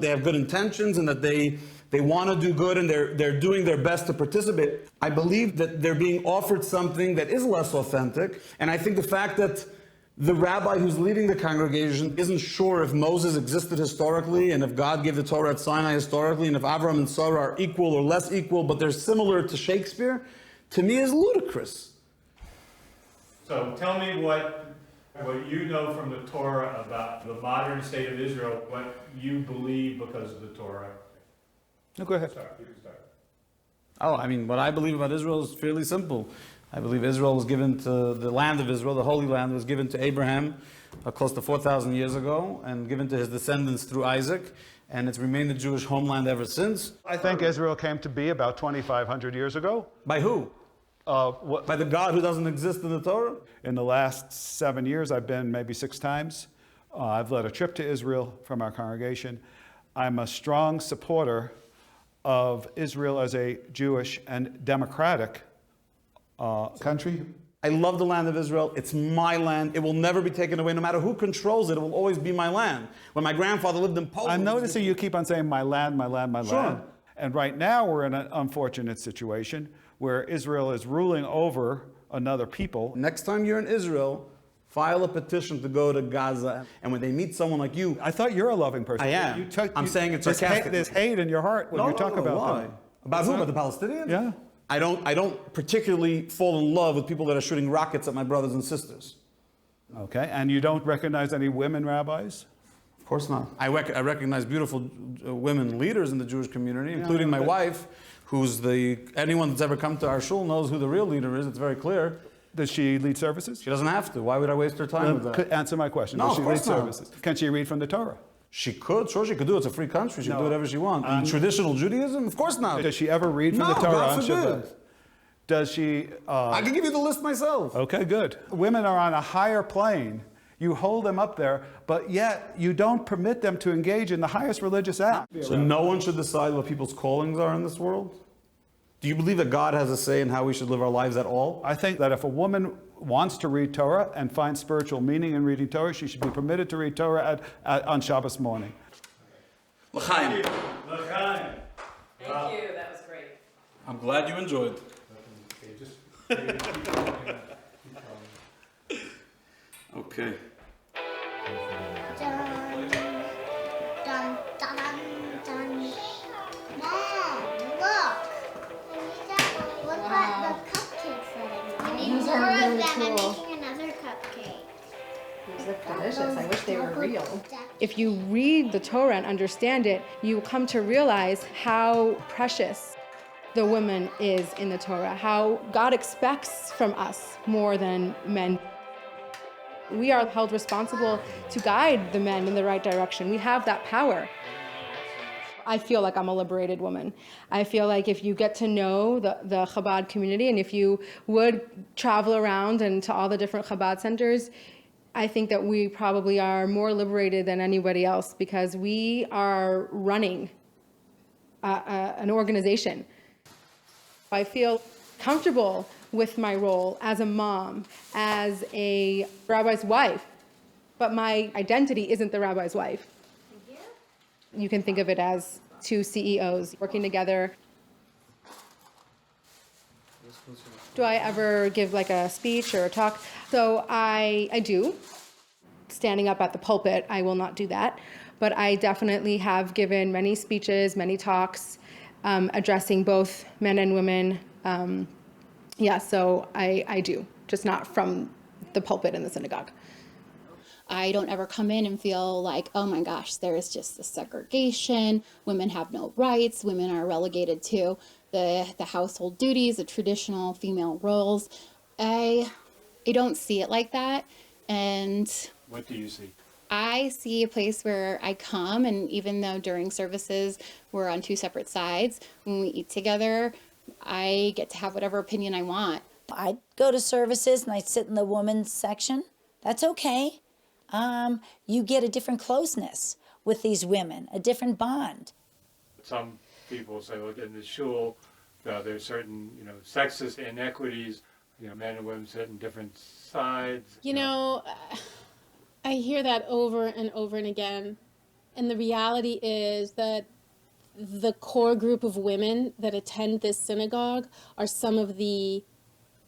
have good intentions and that they want to do good and they're doing their best to participate, I believe that they're being offered something that is less authentic. And I think the fact that The rabbi who's leading the congregation isn't sure if Moses existed historically and if God gave the Torah at Sinai historically and if Avraham and Sarah are equal or less equal, but they're similar to Shakespeare, to me is ludicrous. So tell me what you know from the Torah about the modern state of Israel, what you believe because of the Torah. No, go ahead. You can start. Oh, I mean, what I believe about Israel is fairly simple. I believe Israel was given to, the land of Israel, the Holy Land, was given to Abraham close to 4,000 years ago and given to his descendants through Isaac, and it's remained the Jewish homeland ever since. I think Israel came to be about 2,500 years ago. By who? By the God who doesn't exist in the Torah? In the last 7 years, I've been maybe 6 times. I've led a trip to Israel from our congregation. I'm a strong supporter of Israel as a Jewish and democratic country. I love the land of Israel. It's my land. It will never be taken away. No matter who controls it, it will always be my land. When my grandfather lived in Poland... I'm noticing you keep on saying my land, my land, my land. And right now we're in an unfortunate situation where Israel is ruling over another people. Next time you're in Israel, file a petition to go to Gaza. And when they meet someone like you... I thought you're a loving person. I am. I'm saying it's sarcastic. There's hate in your heart when you talk about why? them. About who? About the Palestinians? Yeah. I don't particularly fall in love with people that are shooting rockets at my brothers and sisters. Okay, and you don't recognize any women rabbis? Of course not. I recognize beautiful women leaders in the Jewish community, including my wife, who's anyone that's ever come to our shul knows who the real leader is. It's very clear. Does she lead services? She doesn't have to. Why would I waste her time with that? Answer my question. No, Does she of course lead not. services? Can she read from the Torah? She could. Sure, she could do it. It's a free country. She can do whatever she wants. In traditional Judaism? Of course not. Does she ever read from the Torah God on forbid. Shabbat? Does she... I can give you the list myself. Okay, good. Women are on a higher plane. You hold them up there, but yet you don't permit them to engage in the highest religious act. So no one should decide what people's callings are in this world? Do you believe that God has a say in how we should live our lives at all? I think that if a woman wants to read Torah and finds spiritual meaning in reading Torah, she should be permitted to read Torah on Shabbos morning. L'chaim. L'chaim. Thank you, that was great. I'm glad you enjoyed. Okay. Dun, dun, dun, dun. Mom, look. Look at the cupcakes that I made. We need Those more are of really them. I'm cool. making another cupcake. These look delicious. I wish they were real. If you read the Torah and understand it, you come to realize how precious the woman is in the Torah, how God expects from us more than men. We are held responsible to guide the men in the right direction. We have that power. I feel like I'm a liberated woman. I feel like if you get to know the Chabad community and if you would travel around and to all the different Chabad centers, I think that we probably are more liberated than anybody else because we are running an organization. I feel comfortable with my role as a mom, as a rabbi's wife, but my identity isn't the rabbi's wife. You can think of it as two CEOs working together. Do I ever give like a speech or a talk? So I do. Standing up at the pulpit, I will not do that. But I definitely have given many speeches, many talks, addressing both men and women. Yeah, so I do, just not from the pulpit in the synagogue. I don't ever come in and feel like, oh my gosh, there is just this segregation. Women have no rights. Women are relegated to the household duties, the traditional female roles. I don't see it like that. And what do you see? I see a place where I come, and even though during services we're on two separate sides, when we eat together, I get to have whatever opinion I want. I go to services and I sit in the women's section. That's okay. You get a different closeness with these women, a different bond. Some people say, look, in the shul, there's certain, sexist inequities. Men and women sit in different sides. I hear that over and over and again. And the reality is that the core group of women that attend this synagogue are some of the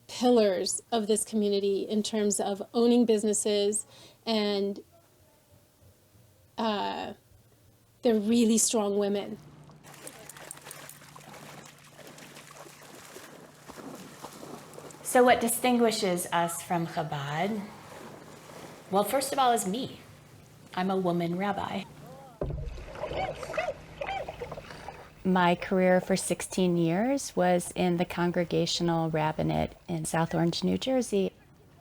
pillars of this community in terms of owning businesses, and they're really strong women. So what distinguishes us from Chabad? Well, first of all, is me. I'm a woman rabbi. My career for 16 years was in the Congregational Rabbinate in South Orange, New Jersey.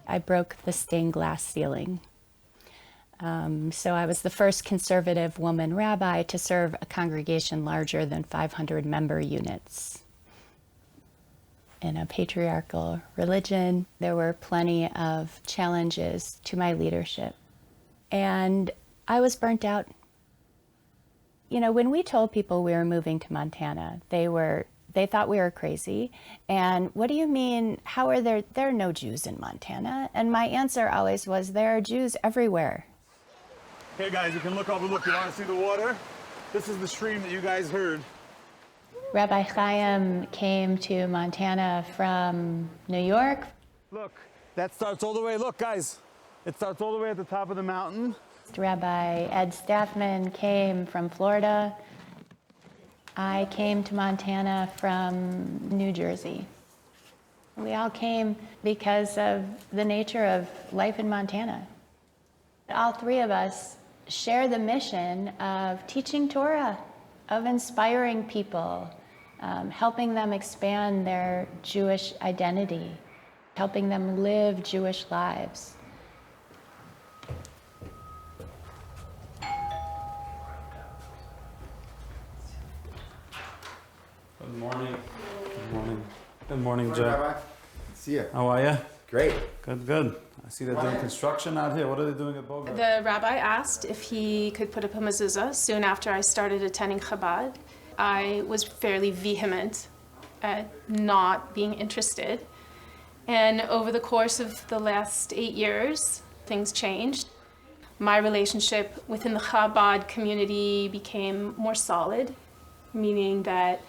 I broke the stained glass ceiling. So I was the first conservative woman rabbi to serve a congregation larger than 500 member units. In a patriarchal religion, there were plenty of challenges to my leadership. And I was burnt out. You know, when we told people we were moving to Montana, they thought we were crazy. And what do you mean, how are there are no Jews in Montana? And my answer always was, there are Jews everywhere. Hey guys, you can look overlook. You want to see the water? This is the stream that you guys heard. Rabbi Chaim came to Montana from New York. Look, that starts all the way, look guys, it starts all the way at the top of the mountain. Rabbi Ed Staffman came from Florida. I came to Montana from New Jersey. We all came because of the nature of life in Montana. All three of us share the mission of teaching Torah, of inspiring people, helping them expand their Jewish identity, helping them live Jewish lives. Good morning. Good morning. Good morning, Joe. Rabbi. Good to see you. How are you? Great. Good, good. I see they're doing construction out here. What are they doing at Bogart? The rabbi asked if he could put up a mezuzah soon after I started attending Chabad. I was fairly vehement at not being interested. And over the course of the last 8 years, things changed. My relationship within the Chabad community became more solid, meaning that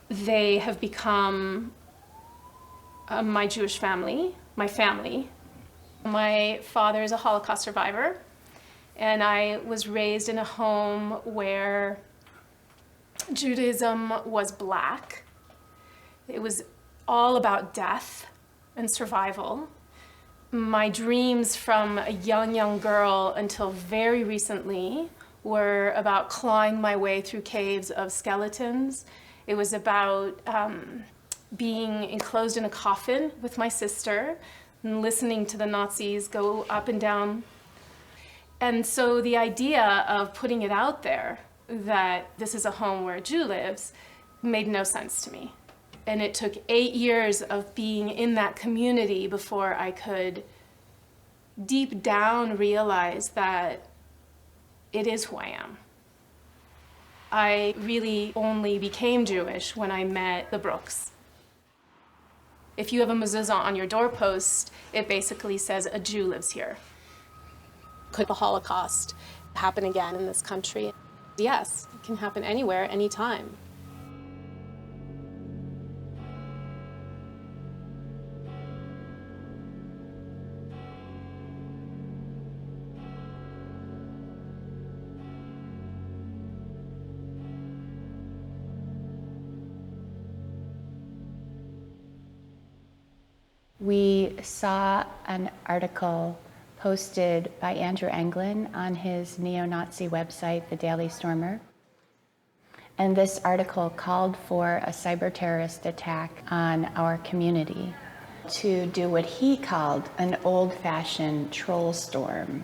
they have become my Jewish family, my family. My father is a Holocaust survivor, and I was raised in a home where Judaism was black. It was all about death and survival. My dreams from a young girl until very recently were about clawing my way through caves of skeletons. It was about being enclosed in a coffin with my sister and listening to the Nazis go up and down. And so the idea of putting it out there that this is a home where a Jew lives made no sense to me. And it took 8 years of being in that community before I could deep down realize that it is who I am. I really only became Jewish when I met the Brooks. If you have a mezuzah on your doorpost, it basically says a Jew lives here. Could the Holocaust happen again in this country? Yes, it can happen anywhere, anytime. We saw an article posted by Andrew Anglin on his neo-Nazi website, The Daily Stormer. And this article called for a cyber-terrorist attack on our community to do what he called an old-fashioned troll storm.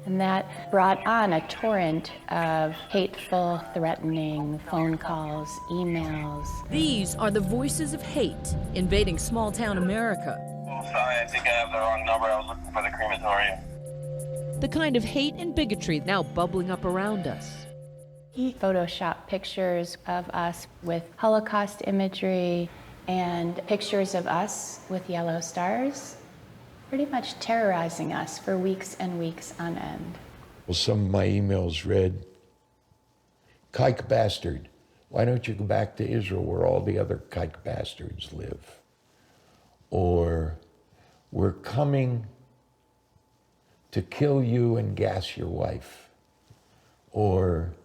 And that brought on a torrent of hateful, threatening phone calls, emails. These are the voices of hate invading small-town America. Oh, sorry, I think I have the wrong number. I was looking for the crematorium. The kind of hate and bigotry now bubbling up around us. He photoshopped pictures of us with Holocaust imagery and pictures of us with yellow stars, pretty much terrorizing us for weeks and weeks on end. Well, some of my emails read, "Kike bastard, Why don't you go back to Israel where all the other kike bastards live? Or we're coming to kill you and gas your wife. Or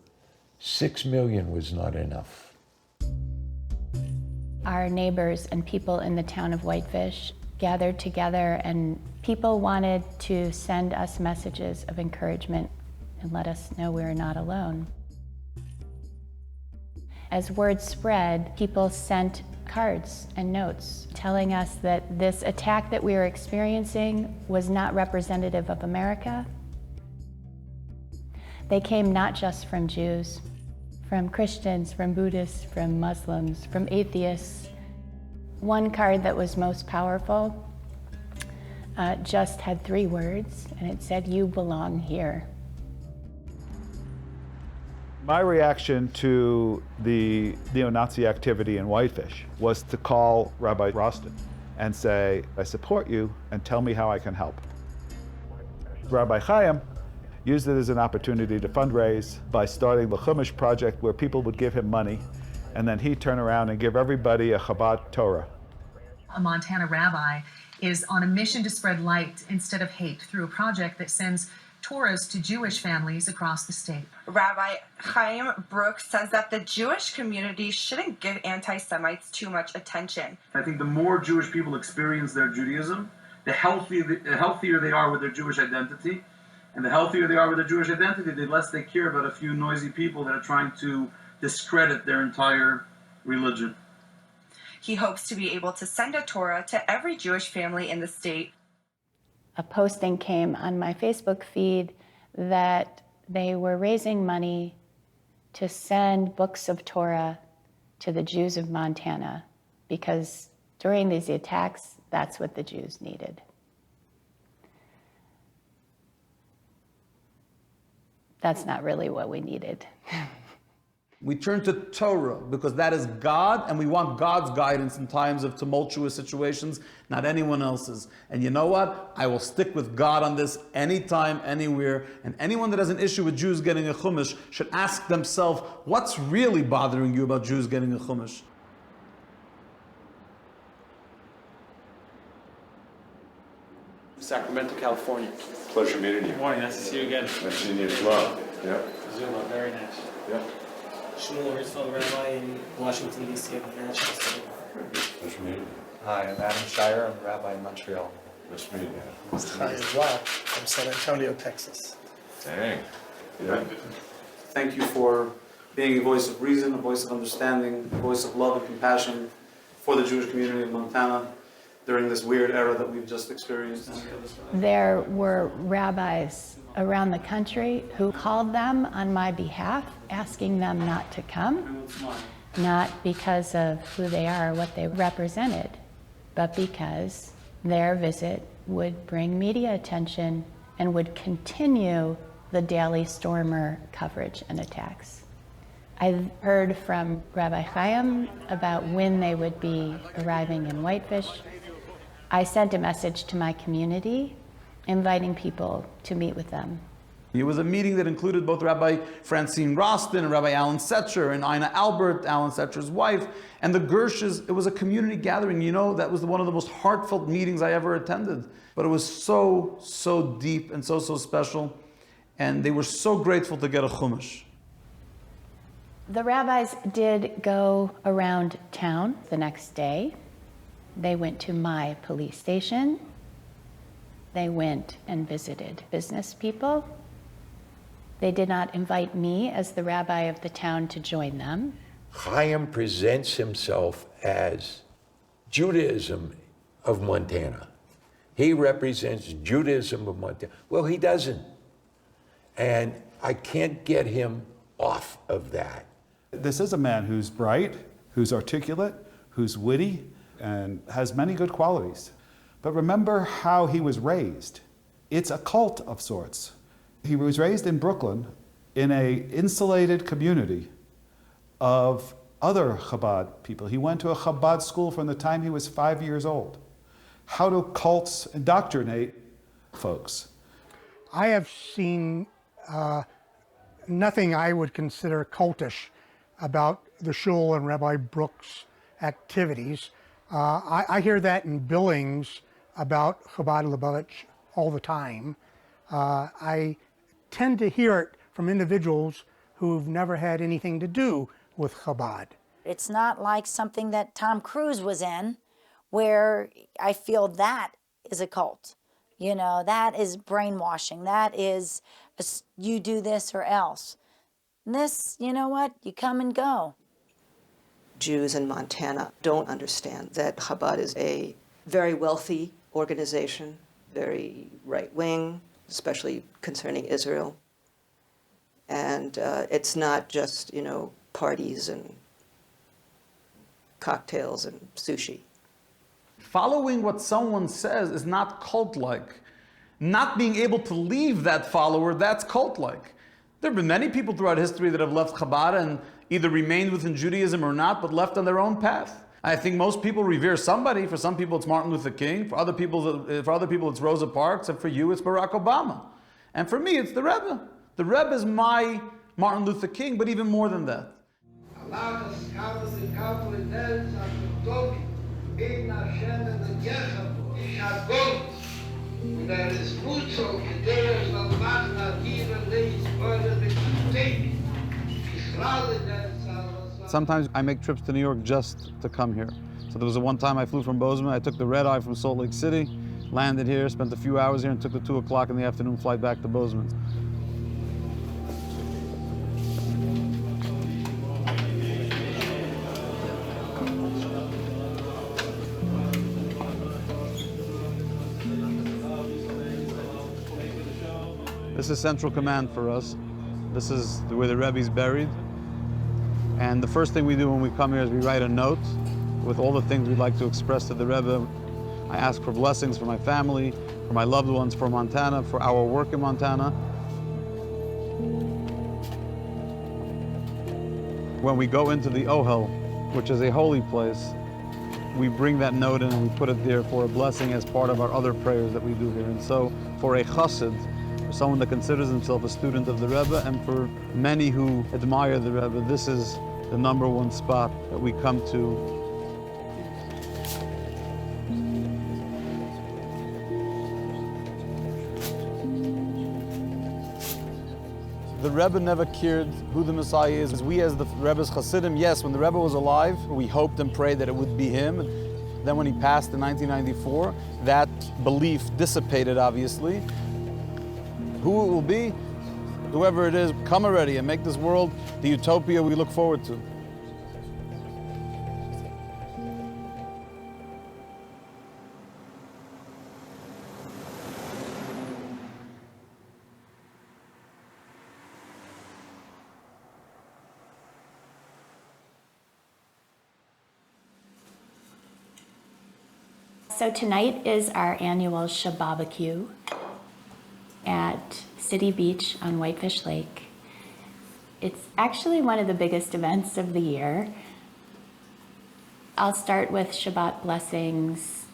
6 million was not enough. Our neighbors and people in the town of Whitefish gathered together, and people wanted to send us messages of encouragement and let us know we were not alone. As word spread, people sent cards and notes telling us that this attack that we were experiencing was not representative of America. They came not just from Jews, from Christians, from Buddhists, from Muslims, from atheists. One card that was most powerful just had 3 words, and it said, "You belong here." My reaction to the neo-Nazi activity in Whitefish was to call Rabbi Rostin and say, I support you, and tell me how I can help. Rabbi Chaim used it as an opportunity to fundraise by starting the Chumash project, where people would give him money, and then he'd turn around and give everybody a Chabad Torah. A Montana rabbi is on a mission to spread light instead of hate through a project that sends Torahs to Jewish families across the state. Rabbi Chaim Brooks says that the Jewish community shouldn't give anti-Semites too much attention. I think the more Jewish people experience their Judaism, the healthier they are with their Jewish identity. And the healthier they are with their Jewish identity, the less they care about a few noisy people that are trying to discredit their entire religion. He hopes to be able to send a Torah to every Jewish family in the state. A posting came on my Facebook feed that they were raising money to send books of Torah to the Jews of Montana, because during these attacks, that's what the Jews needed. That's not really what we needed. We turn to Torah because that is God, and we want God's guidance in times of tumultuous situations, not anyone else's. And you know what? I will stick with God on this anytime, anywhere. And anyone that has an issue with Jews getting a Chumash should ask themselves, what's really bothering you about Jews getting a Chumash? Sacramento, California. Pleasure meeting you. Good morning, nice to see you again. Nice seeing you as well. Yeah. Zuma, very nice. Yeah. Shmuel Herzfeld, rabbi in Washington, D.C. of the National Center. Pleasure meeting you. Hi, I'm Adam Shire. I'm a rabbi in Montreal. Nice to meet you. Hi as well, from San Antonio, Texas. Dang. Yeah. Thank you for being a voice of reason, a voice of understanding, a voice of love and compassion for the Jewish community in Montana during this weird era that we've just experienced. There were rabbis around the country who called them on my behalf, asking them not to come, not because of who they are or what they represented, but because their visit would bring media attention and would continue the daily Stormer coverage and attacks. I heard from Rabbi Chaim about when they would be arriving in Whitefish. I sent a message to my community, inviting people to meet with them. It was a meeting that included both Rabbi Francine Rostin and Rabbi Alan Setcher and Ina Albert, Alan Setcher's wife, and the Gershes. It was a community gathering. You know, that was one of the most heartfelt meetings I ever attended. But it was so, so deep and so, so special. And they were so grateful to get a Chumash. The rabbis did go around town the next day. They went to my police station. They went and visited business people. They did not invite me as the rabbi of the town to join them. Chaim presents himself as Judaism of Montana. He represents Judaism of Montana. Well, he doesn't. And I can't get him off of that. This is a man who's bright, who's articulate, who's witty, and has many good qualities. But remember how he was raised. It's a cult of sorts. He was raised in Brooklyn in an insulated community of other Chabad people. He went to a Chabad school from the time he was 5 years old. How do cults indoctrinate folks? I have seen nothing I would consider cultish about the shul and Rabbi Brooks' activities. I hear that in Billings about Chabad Lubavitch all the time. I tend to hear it from individuals who've never had anything to do with Chabad. It's not like something that Tom Cruise was in, where I feel that is a cult. You know, that is brainwashing. That is, you do this or else. This, you know what, you come and go. Jews in Montana don't understand that Chabad is a very wealthy organization, very right-wing, especially concerning Israel. And it's not just, you know, parties and cocktails and sushi. Following what someone says is not cult-like. Not being able to leave that follower, that's cult-like. There have been many people throughout history that have left Chabad and either remained within Judaism or not, but left on their own path. I think most people revere somebody. For some people, it's Martin Luther King. For other people, it's Rosa Parks. And for you, it's Barack Obama. And for me, it's the Rebbe. The Rebbe is my Martin Luther King, but even more than that. Sometimes I make trips to New York just to come here. So there was one time I flew from Bozeman. I took the red eye from Salt Lake City, landed here, spent a few hours here, and took the 2 o'clock in the afternoon flight back to Bozeman. This is Central Command for us. This is where the Rebbe's buried. And the first thing we do when we come here is we write a note with all the things we'd like to express to the Rebbe. I ask for blessings for my family, for my loved ones, for Montana, for our work in Montana. When we go into the Ohel, which is a holy place, we bring that note in and we put it there for a blessing as part of our other prayers that we do here. And so for a chassid, for someone that considers himself a student of the Rebbe, and for many who admire the Rebbe, this is the #1 spot that we come to. The Rebbe never cared who the Messiah is. We as the Rebbe's Hasidim, yes, when the Rebbe was alive, we hoped and prayed that it would be him. Then when he passed in 1994, that belief dissipated, obviously. Who it will be, whoever it is, come already and make this world the utopia we look forward to. So tonight is our annual Shababacue at City Beach on Whitefish Lake. It's actually one of the biggest events of the year. I'll start with Shabbat blessings.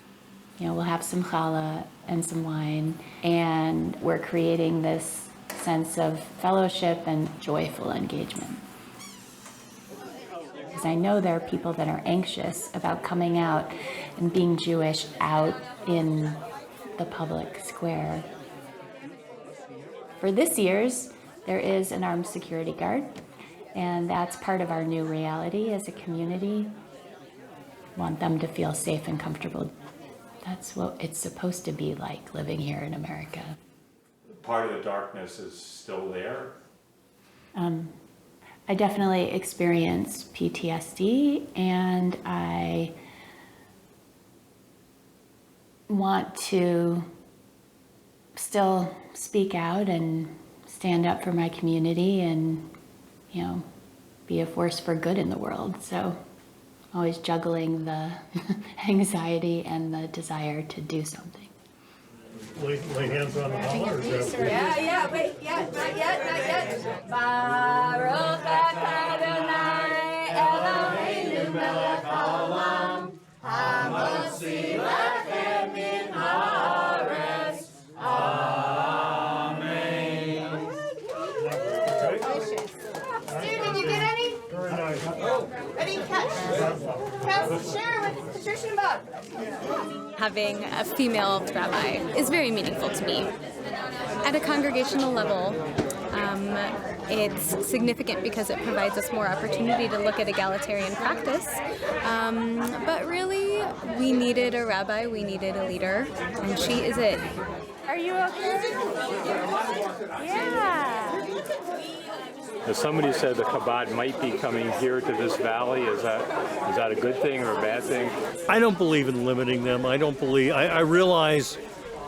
You know, we'll have some challah and some wine, and we're creating this sense of fellowship and joyful engagement. Because I know there are people that are anxious about coming out and being Jewish out in the public square. For this year's, there is an armed security guard, and that's part of our new reality as a community. Want them to feel safe and comfortable. That's what it's supposed to be like living here in America. Part of the darkness is still there. I definitely experienced PTSD, and I want to still speak out and stand up for my community and, you know, be a force for good in the world. So always juggling the anxiety and the desire to do something. Lay hands on the dollar. Yeah, wait, not yet. Baruch atah Adonai Eloheinu melech haolam, hamotzi lechem min haaretz. Amen. Stu, did you get any? Very nice. having a female rabbi is very meaningful to me. At a congregational level, it's significant because it provides us more opportunity to look at egalitarian practice. But really, we needed a rabbi, we needed a leader, and she is it. Are you okay? Yeah. As somebody said, the Chabad might be coming here to this valley. Is that a good thing or a bad thing? I don't believe in limiting them. I don't believe. I realize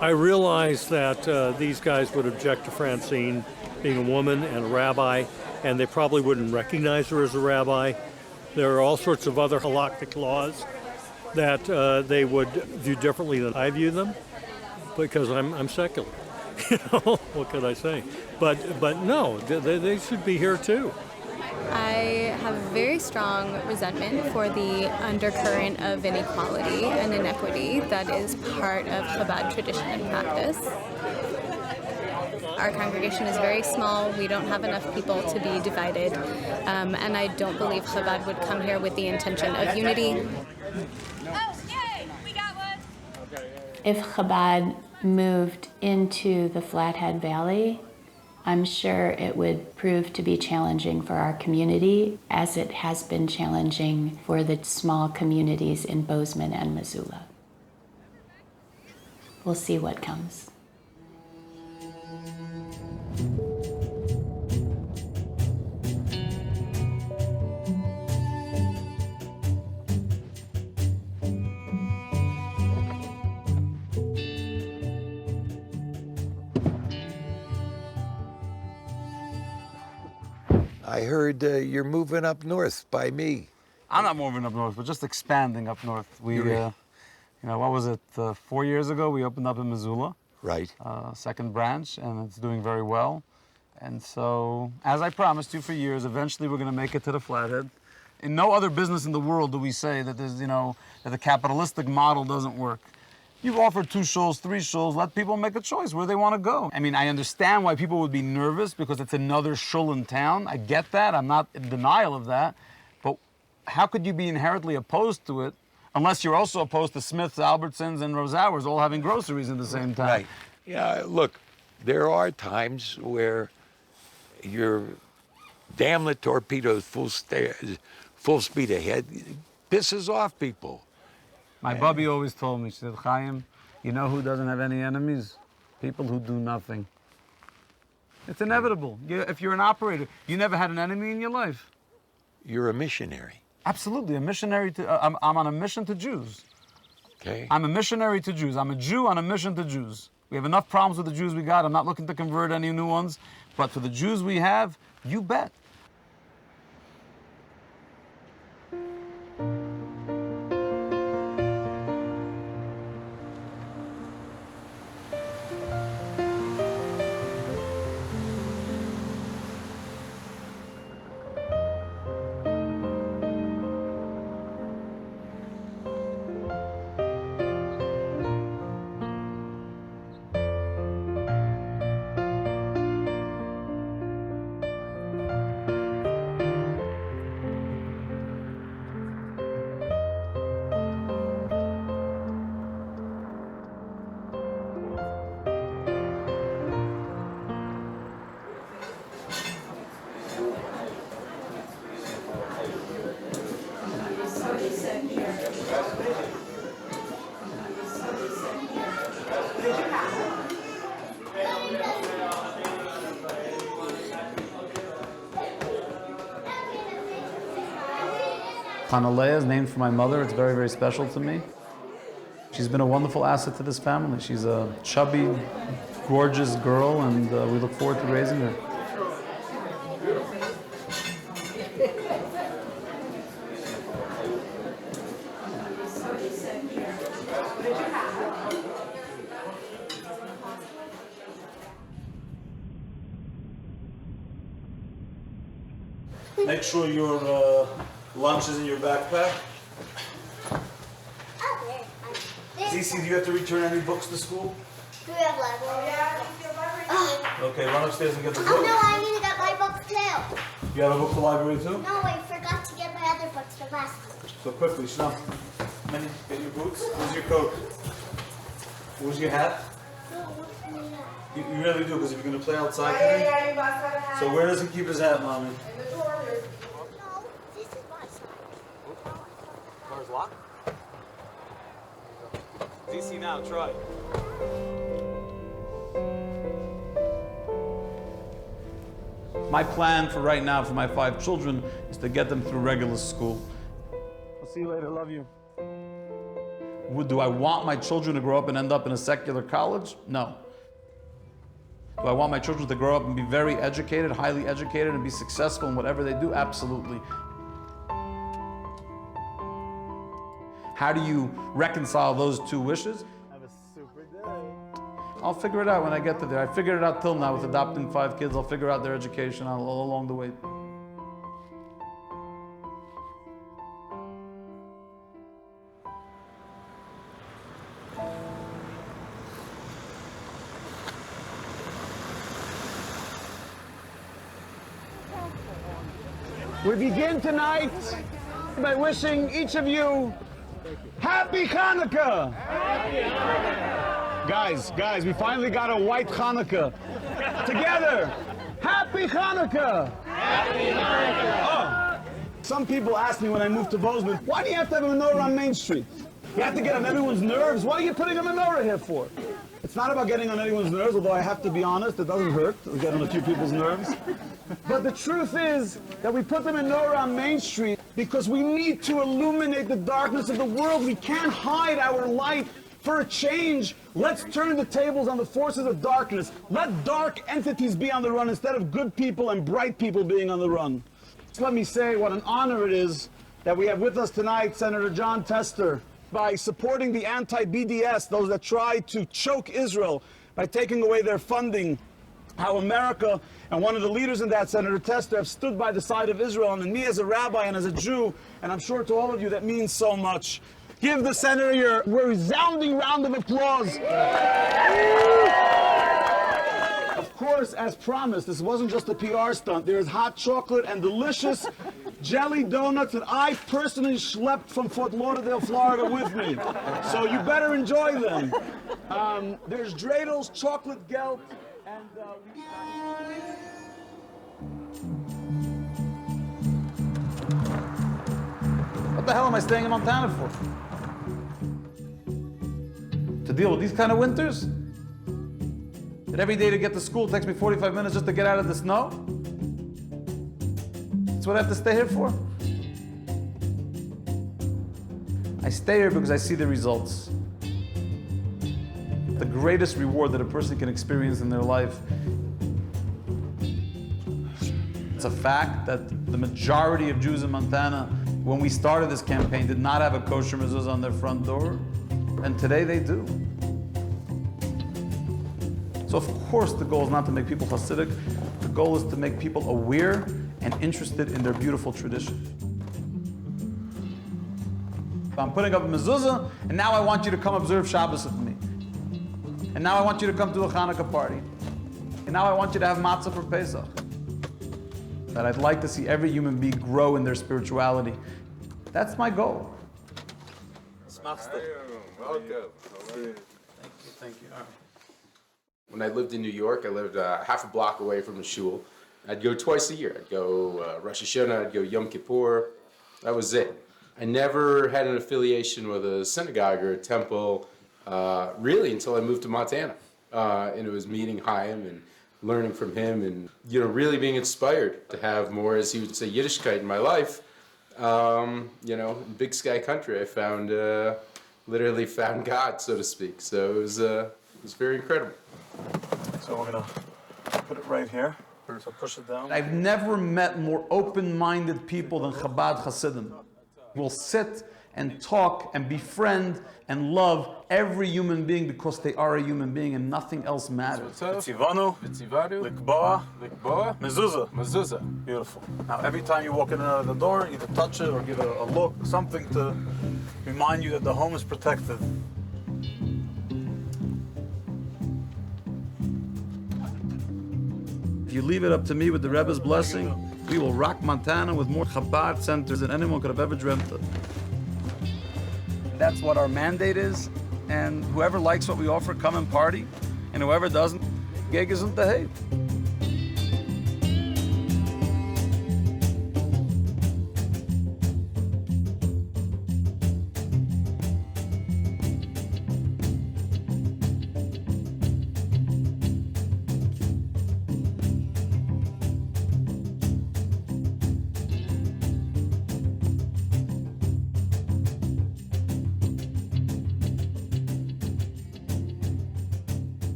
that these guys would object to Francine being a woman and a rabbi, and they probably wouldn't recognize her as a rabbi. There are all sorts of other halakhic laws that they would view differently than I view them, because I'm secular. You know, what could I say? But no, they should be here too. I have a very strong resentment for the undercurrent of inequality and inequity that is part of Chabad tradition and practice. Our congregation is very small. We don't have enough people to be divided. And I don't believe Chabad would come here with the intention of unity. If Chabad moved into the Flathead Valley, I'm sure it would prove to be challenging for our community, as it has been challenging for the small communities in Bozeman and Missoula. We'll see what comes. I heard you're moving up north by me. I'm not moving up north. We're just expanding up north. We, what was it? 4 years ago, we opened up in Missoula. Right. Second branch, and it's doing very well. And so, as I promised you for years, eventually we're going to make it to the Flathead. In no other business in the world do we say that there's, that the capitalistic model doesn't work. You've offered 2 shows, 3 shows, let people make a choice where they want to go. I mean, I understand why people would be nervous because it's another shul in town. I get that. I'm not in denial of that. But how could you be inherently opposed to it unless you're also opposed to Smith's, Albertsons, and Rosauers all having groceries at the same time? Right. Yeah, look, there are times where your damn torpedoes full speed ahead pisses off people. My bubby always told me, she said, Chaim, you know who doesn't have any enemies? People who do nothing. It's inevitable. If you're an operator, you never had an enemy in your life. You're a missionary. Absolutely, a missionary to, I'm on a mission to Jews. Okay. I'm a missionary to Jews. I'm a Jew on a mission to Jews. We have enough problems with the Jews we got. I'm not looking to convert any new ones. But for the Jews we have, you bet. Hanalea is named for my mother. It's very, very special to me. She's been a wonderful asset to this family. She's a chubby, gorgeous girl, and we look forward to raising her. Make sure your lunch is in your backpack. Cece, do you have to return any books to school? Do we have library? Okay, run upstairs and get the book. Oh no, I need to get my book too. You have a book for library too? No, I forgot to get my other books for last time. So quickly, Shnam. Minnie, get your boots. Where's your coat? Where's your hat? You really do, because if you're going to play outside today. So where does he keep his hat, Mommy? Car's locked? DC now, try. My plan for right now for my 5 children is to get them through regular school. I'll see you later, love you. Do I want my children to grow up and end up in a secular college? No. Do I want my children to grow up and be very educated, highly educated, and be successful in whatever they do? Absolutely. How do you reconcile those 2 wishes? Have a super day. I'll figure it out when I get to there. I figured it out till now with adopting 5 kids. I'll figure out their education all along the way. We begin tonight by wishing each of you Happy Hanukkah! Happy Hanukkah! Guys, we finally got a white Hanukkah. Together, Happy Hanukkah! Happy Hanukkah! Oh, some people ask me when I moved to Bozeman, why do you have to have a menorah on Main Street? You have to get on everyone's nerves. What are you putting a menorah here for? It's not about getting on anyone's nerves, although I have to be honest, it doesn't hurt to get on a few people's nerves. But the truth is that we put the menorah on Main Street because we need to illuminate the darkness of the world. We can't hide our light. For a change, let's turn the tables on the forces of darkness. Let dark entities be on the run instead of good people and bright people being on the run. So let me say what an honor it is that we have with us tonight Senator John Tester. By supporting the anti-BDS, those that try to choke Israel by taking away their funding, how America and one of the leaders in that, Senator Tester, have stood by the side of Israel, and me as a rabbi and as a Jew, and I'm sure to all of you that means so much. Give the senator your resounding round of applause. Of course, as promised, this wasn't just a PR stunt. There is hot chocolate and delicious jelly donuts that I personally schlepped from Fort Lauderdale, Florida with me. So you better enjoy them. There's dreidels, chocolate gelt, and what the hell am I staying in Montana for? To deal with these kind of winters? That every day to get to school takes me 45 minutes just to get out of the snow? That's what I have to stay here for? I stay here because I see the results. The greatest reward that a person can experience in their life. It's a fact that the majority of Jews in Montana, when we started this campaign, did not have a kosher mezuzah on their front door, and today they do. So of course the goal is not to make people Hasidic, the goal is to make people aware and interested in their beautiful tradition. I'm putting up a mezuzah, and now I want you to come observe Shabbos with me. And now I want you to come to a Hanukkah party. And now I want you to have matzah for Pesach. That I'd like to see every human being grow in their spirituality. That's my goal. Welcome. Thank you. When I lived in New York, I lived half a block away from the shul. I'd go twice a year. I'd go Rosh Hashanah, I'd go Yom Kippur. That was it. I never had an affiliation with a synagogue or a temple, really until I moved to Montana. And it was meeting Chaim and learning from him and, really being inspired to have more, as he would say, Yiddishkeit in my life. In Big Sky Country, I literally found God, so to speak. So it was very incredible. So we're gonna put it right here. So push it down. I've never met more open-minded people than Chabad Hasidim. We'll sit and talk and befriend and love every human being because they are a human being and nothing else matters. V'tzivanu, likboa, mezuzah. Beautiful. Now every time you walk in and out of the door, either touch it or give it a look, something to remind you that the home is protected. If you leave it up to me with the Rebbe's blessing, we will rock Montana with more Chabad centers than anyone could have ever dreamt of. That's what our mandate is, and whoever likes what we offer, come and party, and whoever doesn't, gig isn't the hate.